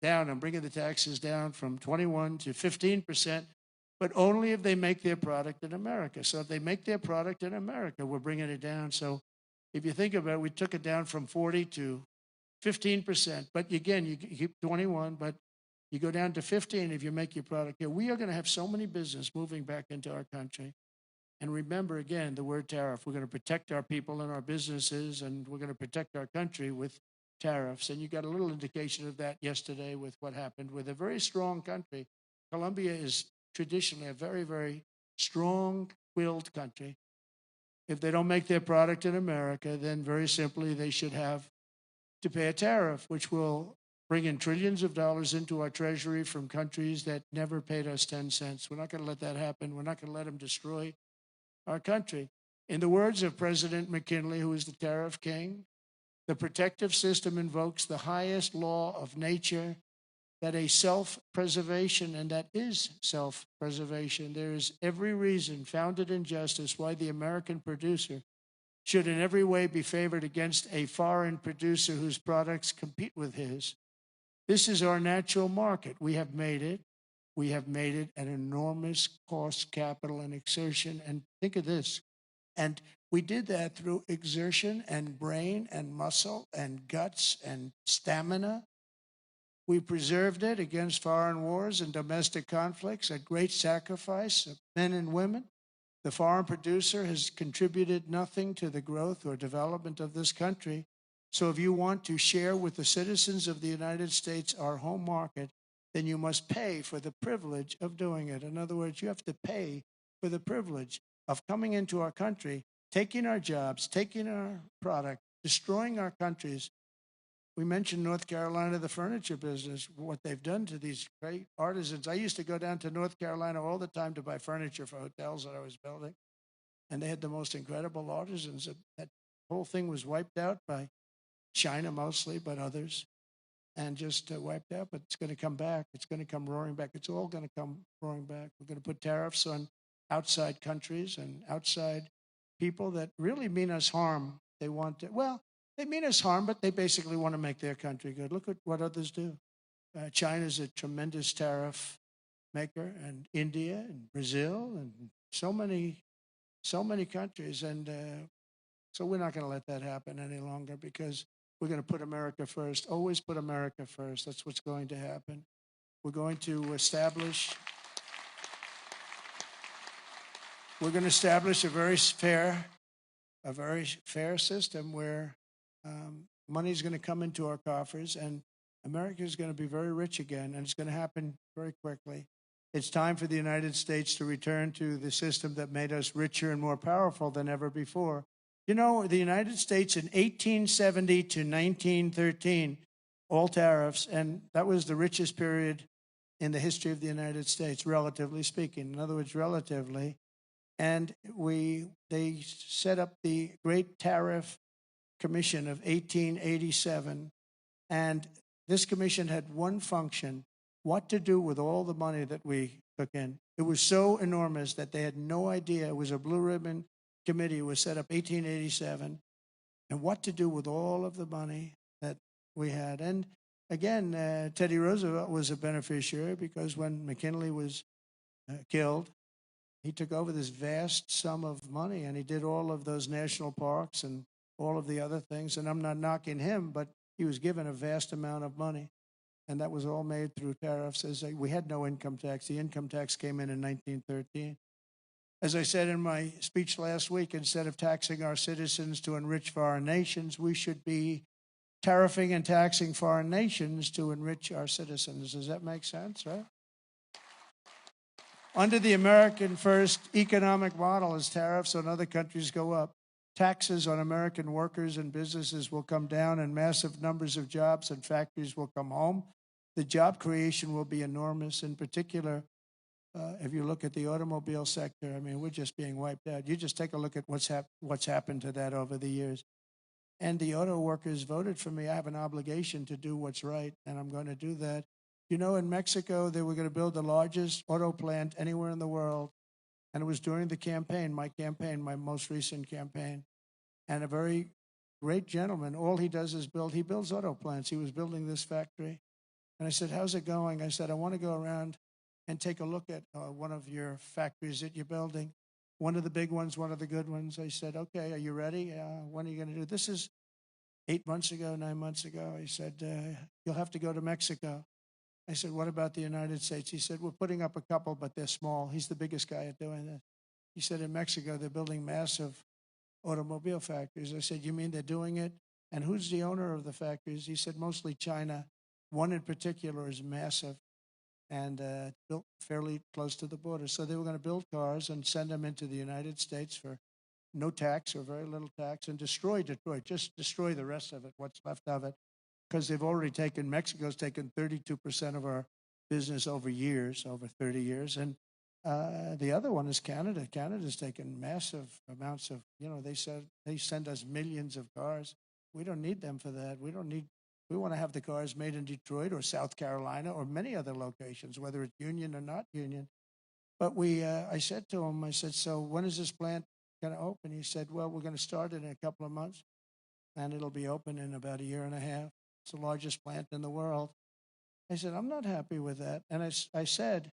down. I'm bringing the taxes down from 21 to 15%, but only if they make their product in America. So if they make their product in America, we're bringing it down. So if you think about it, we took it down from 40 to 15%. But again, you keep 21, but you go down to 15 if you make your product here. We are going to have so many business moving back into our country. And remember, again, the word tariff. We're going to protect our people and our businesses, and we're going to protect our country with tariffs. And you got a little indication of that yesterday with what happened with a very strong country. Colombia is traditionally a very, very strong-willed country. If they don't make their product in America, then very simply they should have to pay a tariff, which will bring in trillions of dollars into our treasury from countries that never paid us 10 cents. We're not going to let that happen. We're not going to let them destroy our country. In the words of President McKinley, who is the tariff king, the protective system invokes the highest law of nature, that a self-preservation, and that is self-preservation. There is every reason founded in justice why the American producer should in every way be favored against a foreign producer whose products compete with his. This is our natural market. We have made it. We have made it at enormous cost, capital, and exertion. And think of this. And we did that through exertion and brain and muscle and guts and stamina. We preserved it against foreign wars and domestic conflicts at great sacrifice of men and women. The foreign producer has contributed nothing to the growth or development of this country. So if you want to share with the citizens of the United States our home market, then you must pay for the privilege of doing it. In other words, you have to pay for the privilege of coming into our country, taking our jobs, taking our product, destroying our countries. We mentioned North Carolina, the furniture business, what they've done to these great artisans. I used to go down to North Carolina all the time to buy furniture for hotels that I was building. And they had the most incredible artisans. That whole thing was wiped out by China mostly, but others, and just wiped out. But it's going to come back. It's going to come roaring back. It's all going to come roaring back. We're going to put tariffs on outside countries and outside people that really mean us harm. They want to, well, they mean us harm, but they basically want to make their country good. Look at what others do. China's a tremendous tariff maker, and India and Brazil and so many countries. And so we're not going to let that happen any longer, because we're going to put America first. Always put America first. That's what's going to happen. We're going to establish a very fair system where money is going to come into our coffers, and America is going to be very rich again, and it's going to happen very quickly. It's time for the United States to return to the system that made us richer and more powerful than ever before. You know, the United States in 1870 to 1913, all tariffs, and that was the richest period in the history of the United States, relatively speaking. In other words, relatively. And they set up the Great Tariff Commission of 1887, and this commission had one function: what to do with all the money that we took in. It was so enormous that they had no idea. It was a blue ribbon committee. It was set up 1887, and what to do with all of the money that we had. And again, Teddy Roosevelt was a beneficiary, because when McKinley was killed, he took over this vast sum of money, and he did all of those national parks and all of the other things. And I'm not knocking him, but he was given a vast amount of money. And that was all made through tariffs. We had no income tax. The income tax came in 1913. As I said in my speech last week, instead of taxing our citizens to enrich foreign nations, we should be tariffing and taxing foreign nations to enrich our citizens. Does that make sense, right? Under the American First economic model, as tariffs on other countries go up, taxes on American workers and businesses will come down, and massive numbers of jobs and factories will come home. The job creation will be enormous. In particular, if you look at the automobile sector, I mean, we're just being wiped out. You just take a look at what's happened to that over the years. And the auto workers voted for me. I have an obligation to do what's right, and I'm going to do that. You know, in Mexico, they were going to build the largest auto plant anywhere in the world. And it was during the campaign, my most recent campaign. And a very great gentleman, all he does is he builds auto plants. He was building this factory. And I said, how's it going? I said, I want to go around and take a look at one of your factories that you're building. One of the big ones, one of the good ones. I said, okay, are you ready? When are you going to do this? Is 9 months ago. He said, you'll have to go to Mexico. I said, what about the United States? He said, we're putting up a couple, but they're small. He's the biggest guy at doing this. He said, in Mexico, they're building massive automobile factories. I said, you mean they're doing it? And who's the owner of the factories? He said, mostly China. One in particular is massive and built fairly close to the border. So they were going to build cars and send them into the United States for no tax or very little tax and destroy Detroit, just destroy the rest of it, what's left of it, because they've already taken, Mexico's taken 32% of our business over years, over 30 years. And the other one is Canada. Canada's taken massive amounts of, they send us millions of cars. We don't need them for that. We want to have the cars made in Detroit or South Carolina or many other locations, whether it's union or not union. But I said to him, so when is this plant going to open? He said, well, we're going to start it in a couple of months, and it'll be open in about a year and a half. It's the largest plant in the world. I said, I'm not happy with that. And I said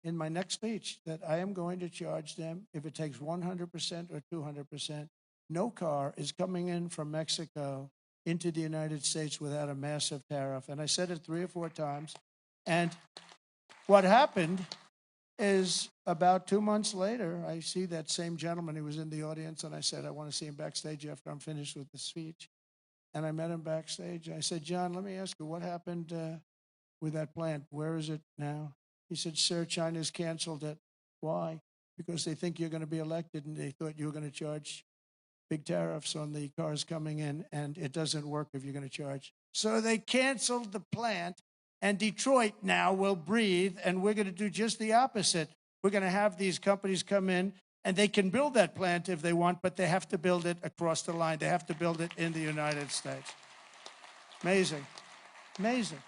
in my next speech that I am going to charge them, if it takes 100% or 200%, no car is coming in from Mexico into the United States without a massive tariff. And I said it 3 or 4 times. And what happened is about 2 months later, I see that same gentleman who was in the audience, and I said, I want to see him backstage after I'm finished with the speech. And I met him backstage. I said, John, let me ask you, what happened with that plant? Where is it now? He said, sir, China's canceled it. Why? Because they think you're going to be elected, and they thought you were going to charge big tariffs on the cars coming in, and it doesn't work if you're going to charge. So they canceled the plant, and Detroit now will breathe, and we're going to do just the opposite. We're going to have these companies come in, and they can build that plant if they want, but they have to build it across the line. They have to build it in the United States. Amazing. Amazing.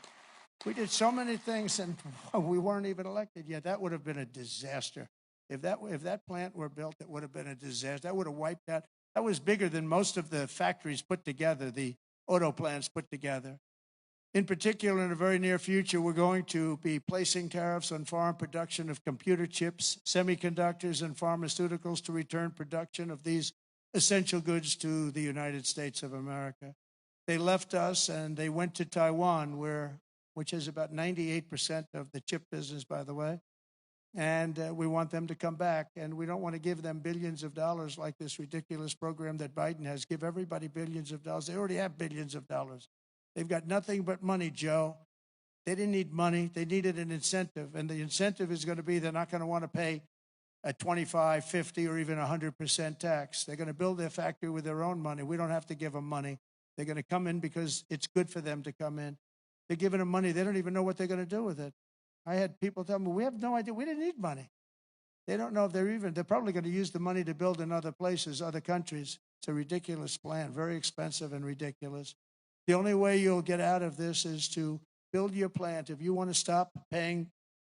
We did so many things, and we weren't even elected yet. That would have been a disaster. If that plant were built, it would have been a disaster. That would have wiped out. That was bigger than most of the factories put together, the auto plants put together. In particular, in the very near future, we're going to be placing tariffs on foreign production of computer chips, semiconductors, and pharmaceuticals to return production of these essential goods to the United States of America. They left us and they went to Taiwan, which is about 98% of the chip business, by the way. And we want them to come back. And we don't want to give them billions of dollars like this ridiculous program that Biden has. Give everybody billions of dollars. They already have billions of dollars. They've got nothing but money, Joe. They didn't need money. They needed an incentive. And the incentive is going to be they're not going to want to pay a 25, 50, or even 100% tax. They're going to build their factory with their own money. We don't have to give them money. They're going to come in because it's good for them to come in. They're giving them money. They don't even know what they're going to do with it. I had people tell me, we have no idea. We didn't need money. They don't know if they're probably going to use the money to build in other places, other countries. It's a ridiculous plan, very expensive and ridiculous. The only way you'll get out of this is to build your plant. If you want to stop paying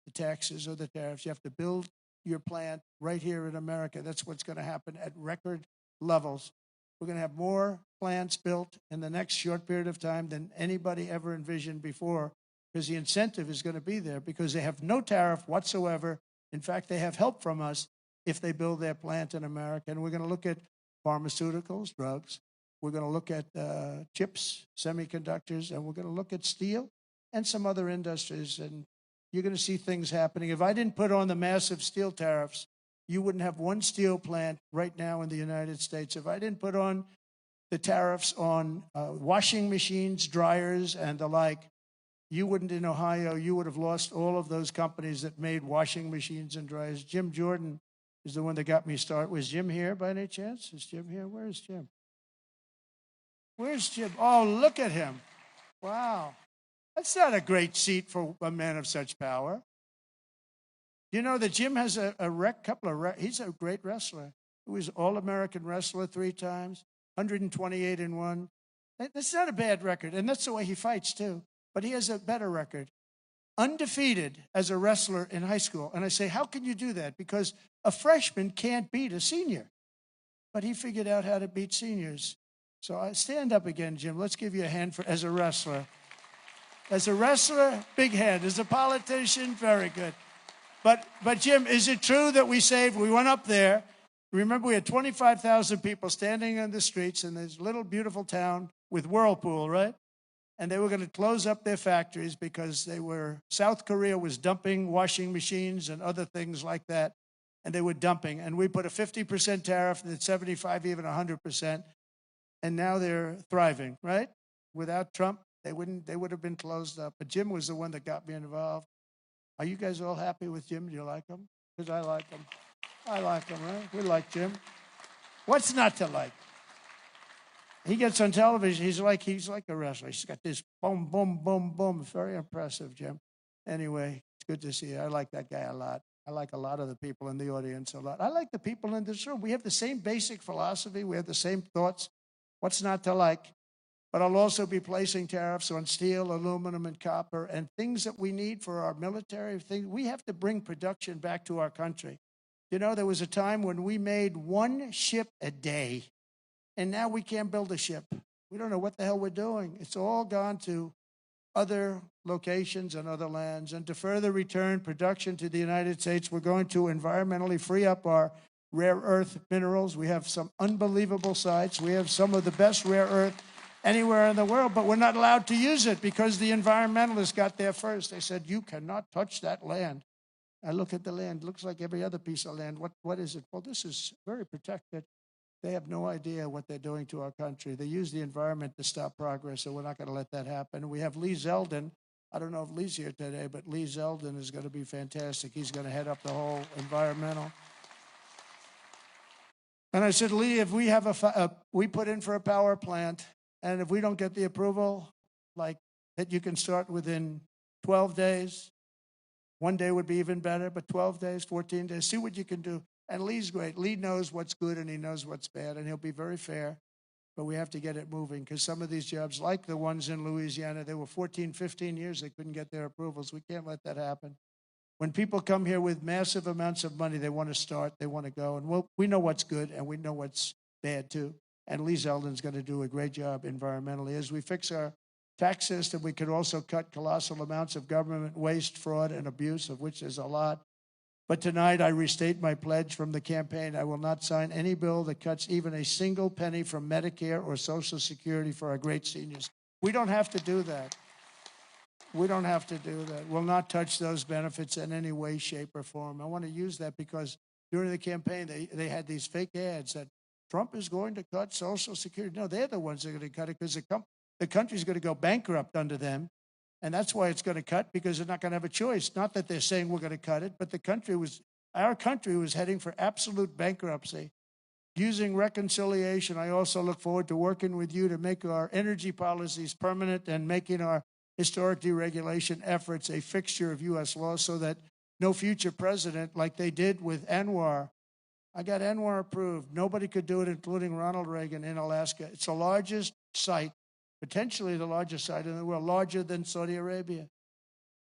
the taxes or the tariffs, you have to build your plant right here in America. That's what's going to happen at record levels. We're going to have more plants built in the next short period of time than anybody ever envisioned before, because the incentive is going to be there, because they have no tariff whatsoever. In fact, they have help from us if they build their plant in America. And we're going to look at pharmaceuticals, drugs. We're going to look at chips, semiconductors, and we're going to look at steel and some other industries. And you're going to see things happening. If I didn't put on the massive steel tariffs, you wouldn't have one steel plant right now in the United States. If I didn't put on the tariffs on washing machines, dryers, and the like, you wouldn't in Ohio. You would have lost all of those companies that made washing machines and dryers. Jim Jordan is the one that got me started. Was Jim here by any chance? Is Jim here? Where is Jim? Where's Jim? Oh, look at him. Wow. That's not a great seat for a man of such power. You know that Jim has he's a great wrestler. He was All-American wrestler 3 times, 128-1. That's not a bad record, and that's the way he fights, too. But he has a better record. Undefeated as a wrestler in high school. And I say, how can you do that? Because a freshman can't beat a senior. But he figured out how to beat seniors. So I stand up again, Jim. Let's give you a hand as a wrestler. As a wrestler, big hand. As a politician, very good. But Jim, is it true that we went up there. Remember, we had 25,000 people standing on the streets in this little beautiful town with Whirlpool, right? And they were going to close up their factories because South Korea was dumping washing machines and other things like that and they were dumping. And we put a 50% tariff, and then 75, even 100%. And now they're thriving, right? Without Trump, they would have been closed up. But Jim was the one that got me involved. Are you guys all happy with Jim? Do you like him? Because I like him. I like him, right? We like Jim. What's not to like? He gets on television. He's like a wrestler. He's got this boom, boom, boom, boom. Very impressive, Jim. Anyway, it's good to see you. I like that guy a lot. I like a lot of the people in the audience a lot. I like the people in this room. We have the same basic philosophy. We have the same thoughts. What's not to like? But I'll also be placing tariffs on steel, aluminum, and copper, and things that we need for our military. We have to bring production back to our country. You know, there was a time when we made one ship a day, and now we can't build a ship. We don't know what the hell we're doing. It's all gone to other locations and other lands. And to further return production to the United States, we're going to environmentally free up our rare earth minerals. We have some unbelievable sites. We have some of the best rare earth anywhere in the world, but we're not allowed to use it because the environmentalists got there first. They said, you cannot touch that land. I look at the land. It looks like every other piece of land. What is it? Well, this is very protected. They have no idea what they're doing to our country. They use the environment to stop progress, so we're not going to let that happen. We have Lee Zeldin. I don't know if Lee's here today, but Lee Zeldin is going to be fantastic. He's going to head up the whole environmental. And I said, Lee, if we have we put in for a power plant, and if we don't get the approval, like that you can start within 12 days, one day would be even better, but 12 days, 14 days, see what you can do. And Lee's great. Lee knows what's good and he knows what's bad, and he'll be very fair. But we have to get it moving because some of these jobs, like the ones in Louisiana, they were 14, 15 years. They couldn't get their approvals. We can't let that happen. When people come here with massive amounts of money, they want to start, they want to go. And we know what's good and we know what's bad too. And Lee Zeldin's going to do a great job environmentally. As we fix our tax system, we could also cut colossal amounts of government waste, fraud, and abuse, of which there's a lot. But tonight, I restate my pledge from the campaign. I will not sign any bill that cuts even a single penny from Medicare or Social Security for our great seniors. We don't have to do that. We don't have to do that. We'll not touch those benefits in any way, shape, or form. I want to use that because during the campaign, they had these fake ads that Trump is going to cut Social Security. No, they're the ones that are going to cut it because the country's going to go bankrupt under them. And that's why it's going to cut, because they're not going to have a choice. Not that they're saying we're going to cut it, but our country was heading for absolute bankruptcy. Using reconciliation, I also look forward to working with you to make our energy policies permanent and making our historic deregulation efforts a fixture of U.S. law so that no future president, like they did with Anwar. I got Anwar approved. Nobody could do it, including Ronald Reagan in Alaska. It's the largest site, potentially the largest site in the world, larger than Saudi Arabia.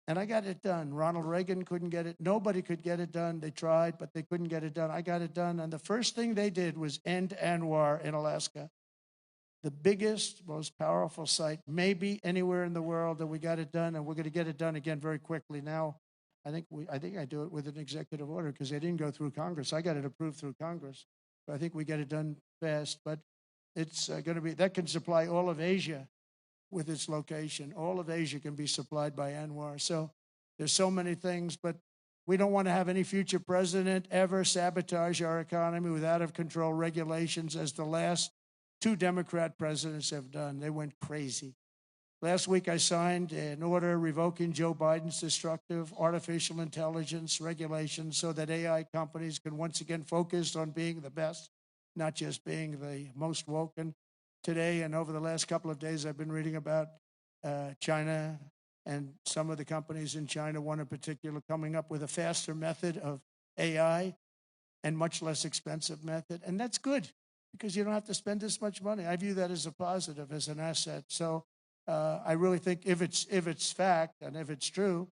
And I got it done. Ronald Reagan couldn't get it. Nobody could get it done. They tried, but they couldn't get it done. I got it done. And the first thing they did was end Anwar in Alaska. The biggest, most powerful site, maybe anywhere in the world, that we got it done. And we're going to get it done again very quickly. Now, I think I do it with an executive order because they didn't go through Congress. I got it approved through Congress. So I think we get it done fast. But it's going to be, that can supply all of Asia with its location. All of Asia can be supplied by Anwar. So there's so many things, but we don't want to have any future president ever sabotage our economy with out-of-control regulations as the last two Democrat presidents have done. They went crazy. Last week, I signed an order revoking Joe Biden's destructive artificial intelligence regulations so that AI companies can once again focus on being the best, not just being the most woke. And today and over the last couple of days, I've been reading about China and some of the companies in China, one in particular, coming up with a faster method of AI and much less expensive method. And that's good because you don't have to spend this much money. I view that as a positive, as an asset. So I really think if it's fact and if it's true,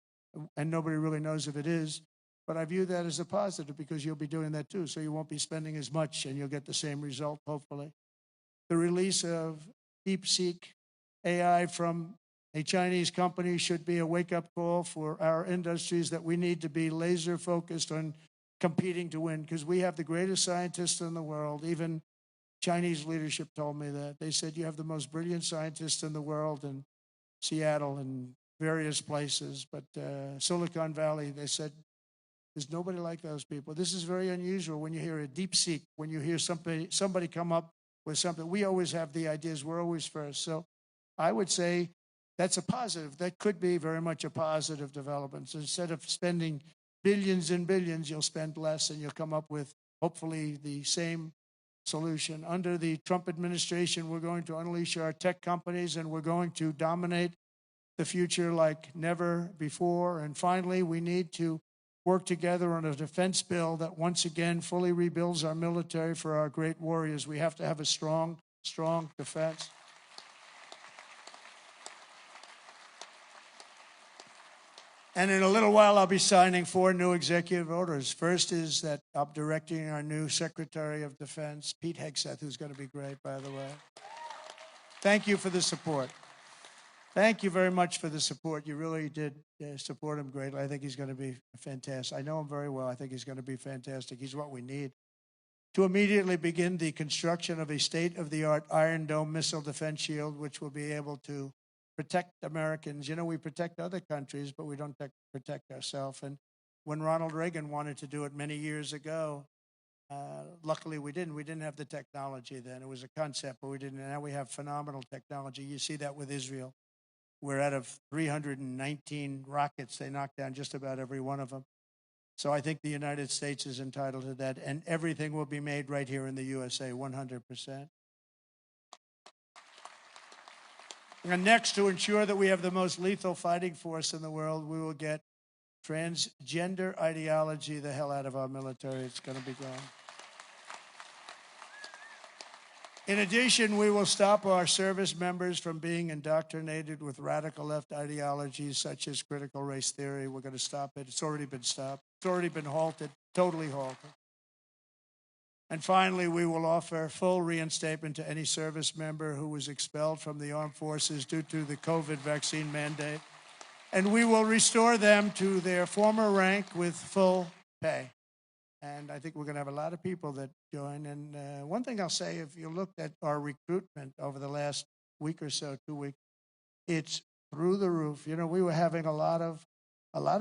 and nobody really knows if it is, but I view that as a positive because you'll be doing that too. So you won't be spending as much and you'll get the same result, hopefully. The release of DeepSeek AI from a Chinese company should be a wake-up call for our industries that we need to be laser focused on competing to win because we have the greatest scientists in the world. Even Chinese leadership told me that. They said, you have the most brilliant scientists in the world in Seattle and various places. But Silicon Valley, they said, There's nobody like those people. This is very unusual when you hear a deep seek, when you hear somebody come up with something. We always have the ideas. We're always first. So I would say that's a positive. That could be very much a positive development. So instead of spending billions and billions, you'll spend less and you'll come up with, hopefully, the same solution. Under the Trump administration, we're going to unleash our tech companies and we're going to dominate the future like never before. And finally, we need to work together on a defense bill that once again fully rebuilds our military for our great warriors. We have to have a strong, strong defense. And in a little while, I'll be signing 4 new executive orders. First is that I'm directing our new Secretary of Defense, Pete Hegseth, who's going to be great, by the way. Thank you for the support. Thank you very much for the support. You really did support him greatly. I think he's going to be fantastic. I know him very well. I think he's going to be fantastic. He's what we need to immediately begin the construction of a state-of-the-art Iron Dome missile defense shield, which will be able to protect Americans. You know, we protect other countries, but we don't protect ourselves. And when Ronald Reagan wanted to do it many years ago, luckily we didn't. We didn't have the technology then. It was a concept, but we didn't. And now we have phenomenal technology. You see that with Israel. We're out of 319 rockets. They knocked down just about every one of them. So I think the United States is entitled to that. And everything will be made right here in the USA, 100%. And next, to ensure that we have the most lethal fighting force in the world, we will get transgender ideology the hell out of our military. It's going to be gone. In addition, we will stop our service members from being indoctrinated with radical left ideologies such as critical race theory. We're going to stop it. It's already been stopped. It's already been halted, totally halted. And finally, we will offer full reinstatement to any service member who was expelled from the armed forces due to the COVID vaccine mandate. And we will restore them to their former rank with full pay. And I think we're going to have a lot of people that join. And one thing I'll say, if you looked at our recruitment over the last week or so, 2 weeks, it's through the roof. You know, we were having a lot of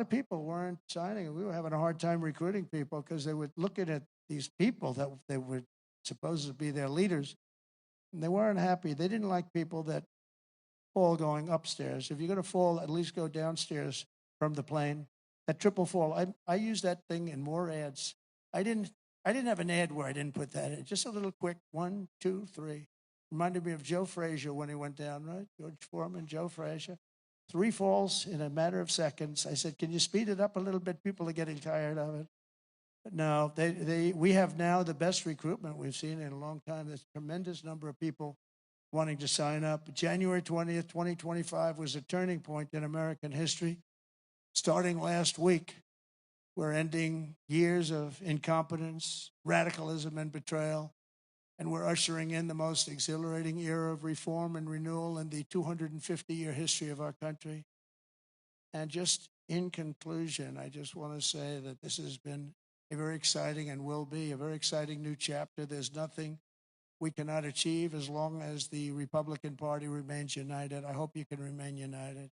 people weren't signing. We were having a hard time recruiting people because they were looking at these people that they were supposed to be their leaders, and they weren't happy. They didn't like people that fall going upstairs. If you're going to fall, at least go downstairs from the plane. That triple fall. I used that thing in more ads. I didn't have an ad where I didn't put that in. Just a little quick 1, 2, 3. Reminded me of Joe Frazier when he went down, right? George Foreman, Joe Frazier. 3 falls in a matter of seconds. I said, can you speed it up a little bit? People are getting tired of it. But no, we have now the best recruitment we've seen in a long time. There's a tremendous number of people wanting to sign up. January 20th, 2025 was a turning point in American history. Starting last week, we're ending years of incompetence, radicalism, and betrayal. And we're ushering in the most exhilarating era of reform and renewal in the 250-year history of our country. And just in conclusion, I just want to say that this has been a very exciting and will be a very exciting new chapter. There's nothing we cannot achieve as long as the Republican Party remains united. I hope you can remain united.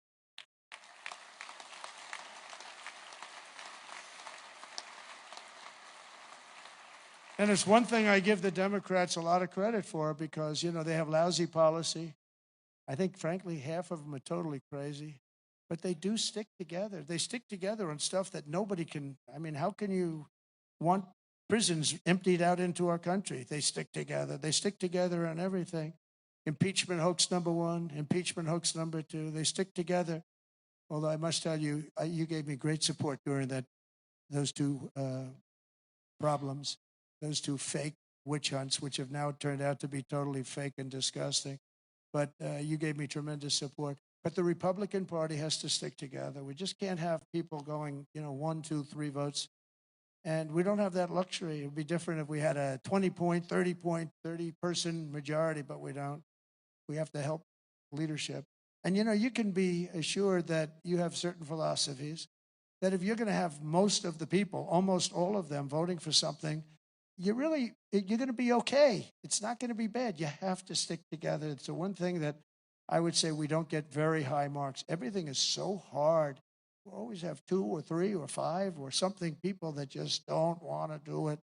And it's one thing I give the Democrats a lot of credit for because, you know, they have lousy policy. I think, frankly, half of them are totally crazy. But they do stick together. They stick together on stuff that nobody can. I mean, how can you want prisons emptied out into our country? They stick together. They stick together on everything. Impeachment hoax number 1, impeachment hoax number 2. They stick together. Although I must tell you, you gave me great support during those 2 problems. Those 2 fake witch hunts, which have now turned out to be totally fake and disgusting. But you gave me tremendous support. But the Republican Party has to stick together. We just can't have people going, 1, 2, 3 votes. And we don't have that luxury. It would be different if we had a 20-point, 30-person majority, but we don't. We have to help leadership. And, you can be assured that you have certain philosophies, that if you're going to have most of the people, almost all of them, voting for something, you're going to be okay. It's not going to be bad. You have to stick together. It's the one thing that I would say we don't get very high marks. Everything is so hard. we'll always have 2 or 3 or 5 or something, people that just don't want to do it.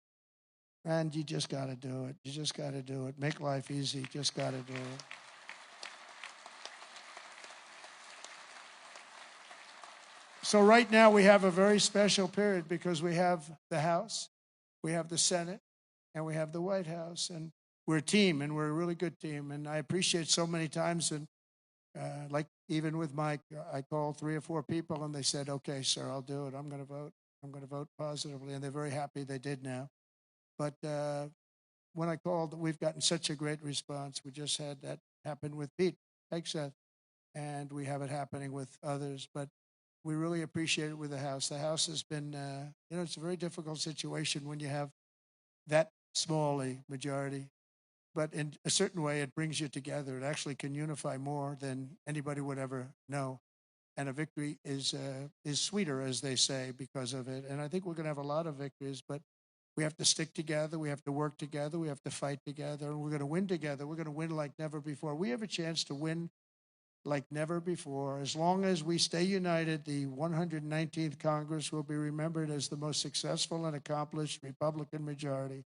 And you just got to do it. You just got to do it. Make life easy. Just got to do it. So right now we have a very special period because we have the House, we have the Senate, and we have the White House. And we're a team, and we're a really good team. And I appreciate so many times, and like even with Mike, I called 3 or 4 people, and they said, okay, sir, I'll do it. I'm going to vote. I'm going to vote positively. And they're very happy they did now. But when I called, we've gotten such a great response. We just had that happen with Pete Hegseth, and we have it happening with others. But we really appreciate it with the House. The House has been, it's a very difficult situation when you have that small a majority. But in a certain way, it brings you together. It actually can unify more than anybody would ever know. And a victory is sweeter, as they say, because of it. And I think we're going to have a lot of victories, but we have to stick together. We have to work together. We have to fight together. And we're going to win together. We're going to win like never before. We have a chance to win like never before. As long as we stay united, the 119th Congress will be remembered as the most successful and accomplished Republican majority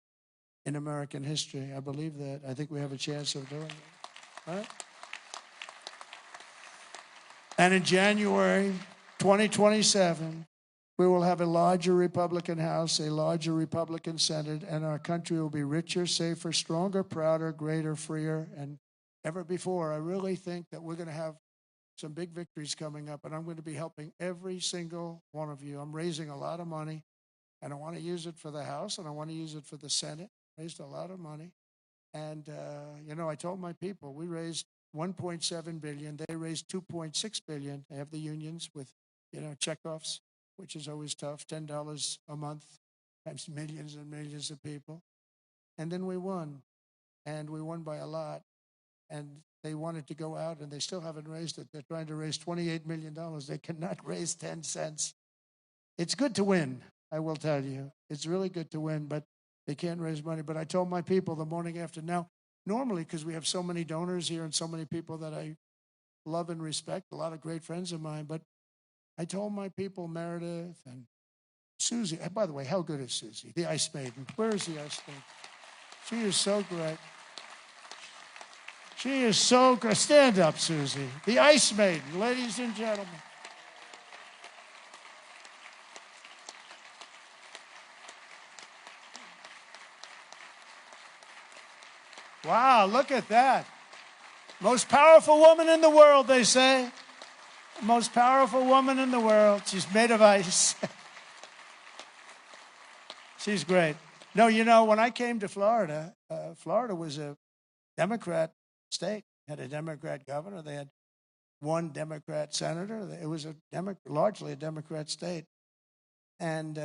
in American history. I believe that. I think we have a chance of doing it. Right? And in January 2027, we will have a larger Republican House, a larger Republican Senate, and our country will be richer, safer, stronger, prouder, greater, freer, and ever before. I really think that we're going to have some big victories coming up, and I'm going to be helping every single one of you. I'm raising a lot of money, and I want to use it for the House, and I want to use it for the Senate. Raised a lot of money. And, I told my people, we raised $1.7 billion. They raised $2.6 billion. They have the unions with, checkoffs, which is always tough, $10 a month times millions and millions of people. And then we won, and we won by a lot. And they wanted to go out, and they still haven't raised it. They're trying to raise $28 million. They cannot raise 10 cents. It's good to win, I will tell you. It's really good to win, but they can't raise money. But I told my people the morning after. Now, normally, because we have so many donors here and so many people that I love and respect, a lot of great friends of mine, but I told my people, Meredith and Susie, by the way, how good is Susie, the Ice Maiden? Where is the Ice Maiden? She is so great. She is so great. Stand up, Susie. The Ice Maiden, ladies and gentlemen. Wow, look at that. Most powerful woman in the world, they say. Most powerful woman in the world. She's made of ice. She's great. No, when I came to Florida, Florida was a Democrat state. Had a Democrat governor. They had one Democrat senator. It was largely a Democrat state. And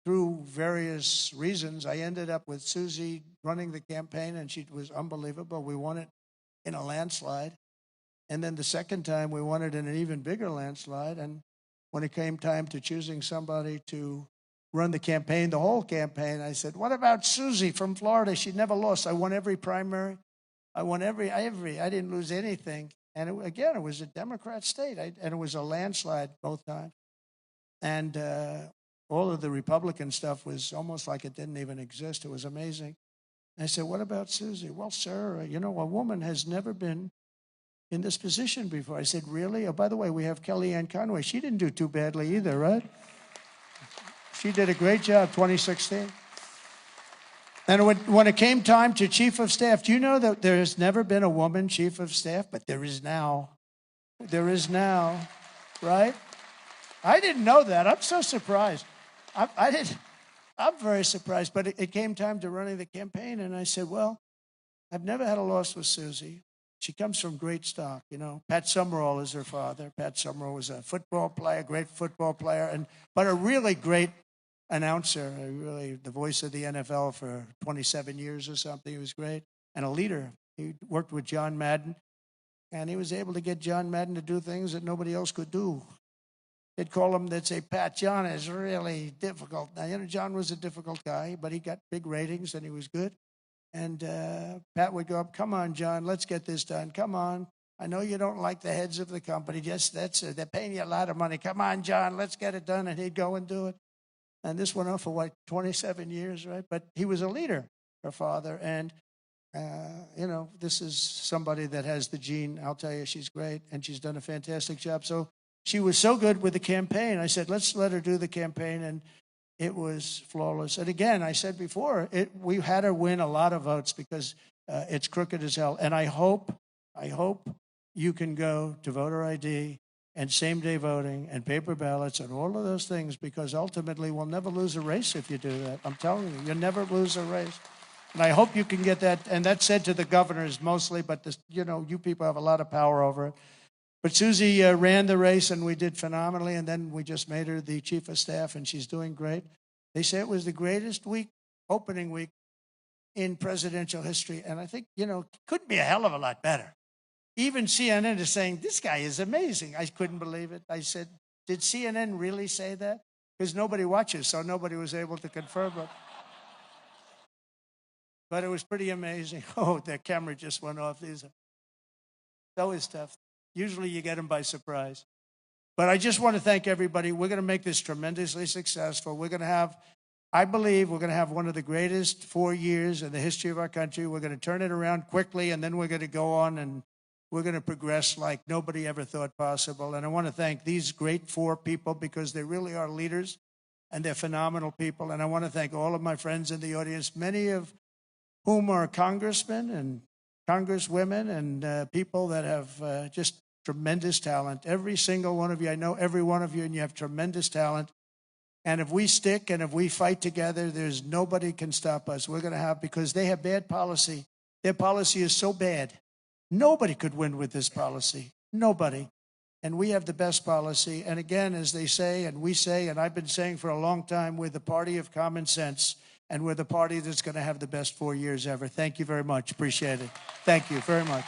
through various reasons, I ended up with Susie running the campaign, and she was unbelievable. We won it in a landslide. And then the second time, we won it in an even bigger landslide. And when it came time to choosing somebody to run the campaign, the whole campaign, I said, what about Susie from Florida? She never lost. I won every primary. I won every. I didn't lose anything. And it was a Democrat state, and it was a landslide both times. And all of the Republican stuff was almost like it didn't even exist. It was amazing. I said, what about Susie? Well, sir, a woman has never been in this position before. I said, really? Oh, by the way, we have Kellyanne Conway. She didn't do too badly either, right? She did a great job, 2016. And when it came time to chief of staff, do you know that there has never been a woman chief of staff? But there is now. There is now, right? I didn't know that. I'm so surprised. I'm very surprised. But it came time to running the campaign, and I said, well, I've never had a loss with Susie. She comes from great stock, Pat Summerall is her father. Pat Summerall was a football player, great football player, but a really great announcer, really the voice of the NFL for 27 years or something. He was great, and a leader. He worked with John Madden, and he was able to get John Madden to do things that nobody else could do. They'd say, Pat, John is really difficult. Now, John was a difficult guy, but he got big ratings, and he was good. And Pat would go up, come on, John, let's get this done. Come on. I know you don't like the heads of the company. Just they're paying you a lot of money. Come on, John, let's get it done. And he'd go and do it. And this went on for, what, 27 years, right? But he was a leader, her father. And, this is somebody that has the gene. I'll tell you, she's great. And she's done a fantastic job. So she was so good with the campaign. I said, let's let her do the campaign. And it was flawless. And again, I said before, we had her win a lot of votes because it's crooked as hell. And I hope you can go to voter ID and same-day voting and paper ballots and all of those things, because ultimately we'll never lose a race if you do that. I'm telling you, you'll never lose a race. And I hope you can get that. And that's said to the governors mostly, but you people have a lot of power over it. But Susie ran the race, and we did phenomenally. And then we just made her the chief of staff, and she's doing great. They say it was the greatest opening week in presidential history. And I think, couldn't be a hell of a lot better. Even CNN is saying, this guy is amazing. I couldn't believe it. I said, did CNN really say that? Because nobody watches, so nobody was able to confirm it. But it was pretty amazing. Oh, the camera just went off. It's always tough. Usually you get them by surprise. But I just want to thank everybody. We're going to make this tremendously successful. I believe we're going to have one of the greatest 4 years in the history of our country. We're going to turn it around quickly, and then we're going to go on and we're going to progress like nobody ever thought possible. And I want to thank these great 4 people because they really are leaders and they're phenomenal people. And I want to thank all of my friends in the audience, many of whom are congressmen and congresswomen and people that have just tremendous talent. Every single one of you, I know every one of you, and you have tremendous talent. And if we stick and if we fight together, there's nobody can stop us. We're going to have, because they have bad policy. Their policy is so bad. Nobody could win with this policy. Nobody. And we have the best policy. And again, as they say, and we say, and I've been saying for a long time, we're the party of common sense. And we're the party that's going to have the best 4 years ever. Thank you very much. Appreciate it. Thank you very much.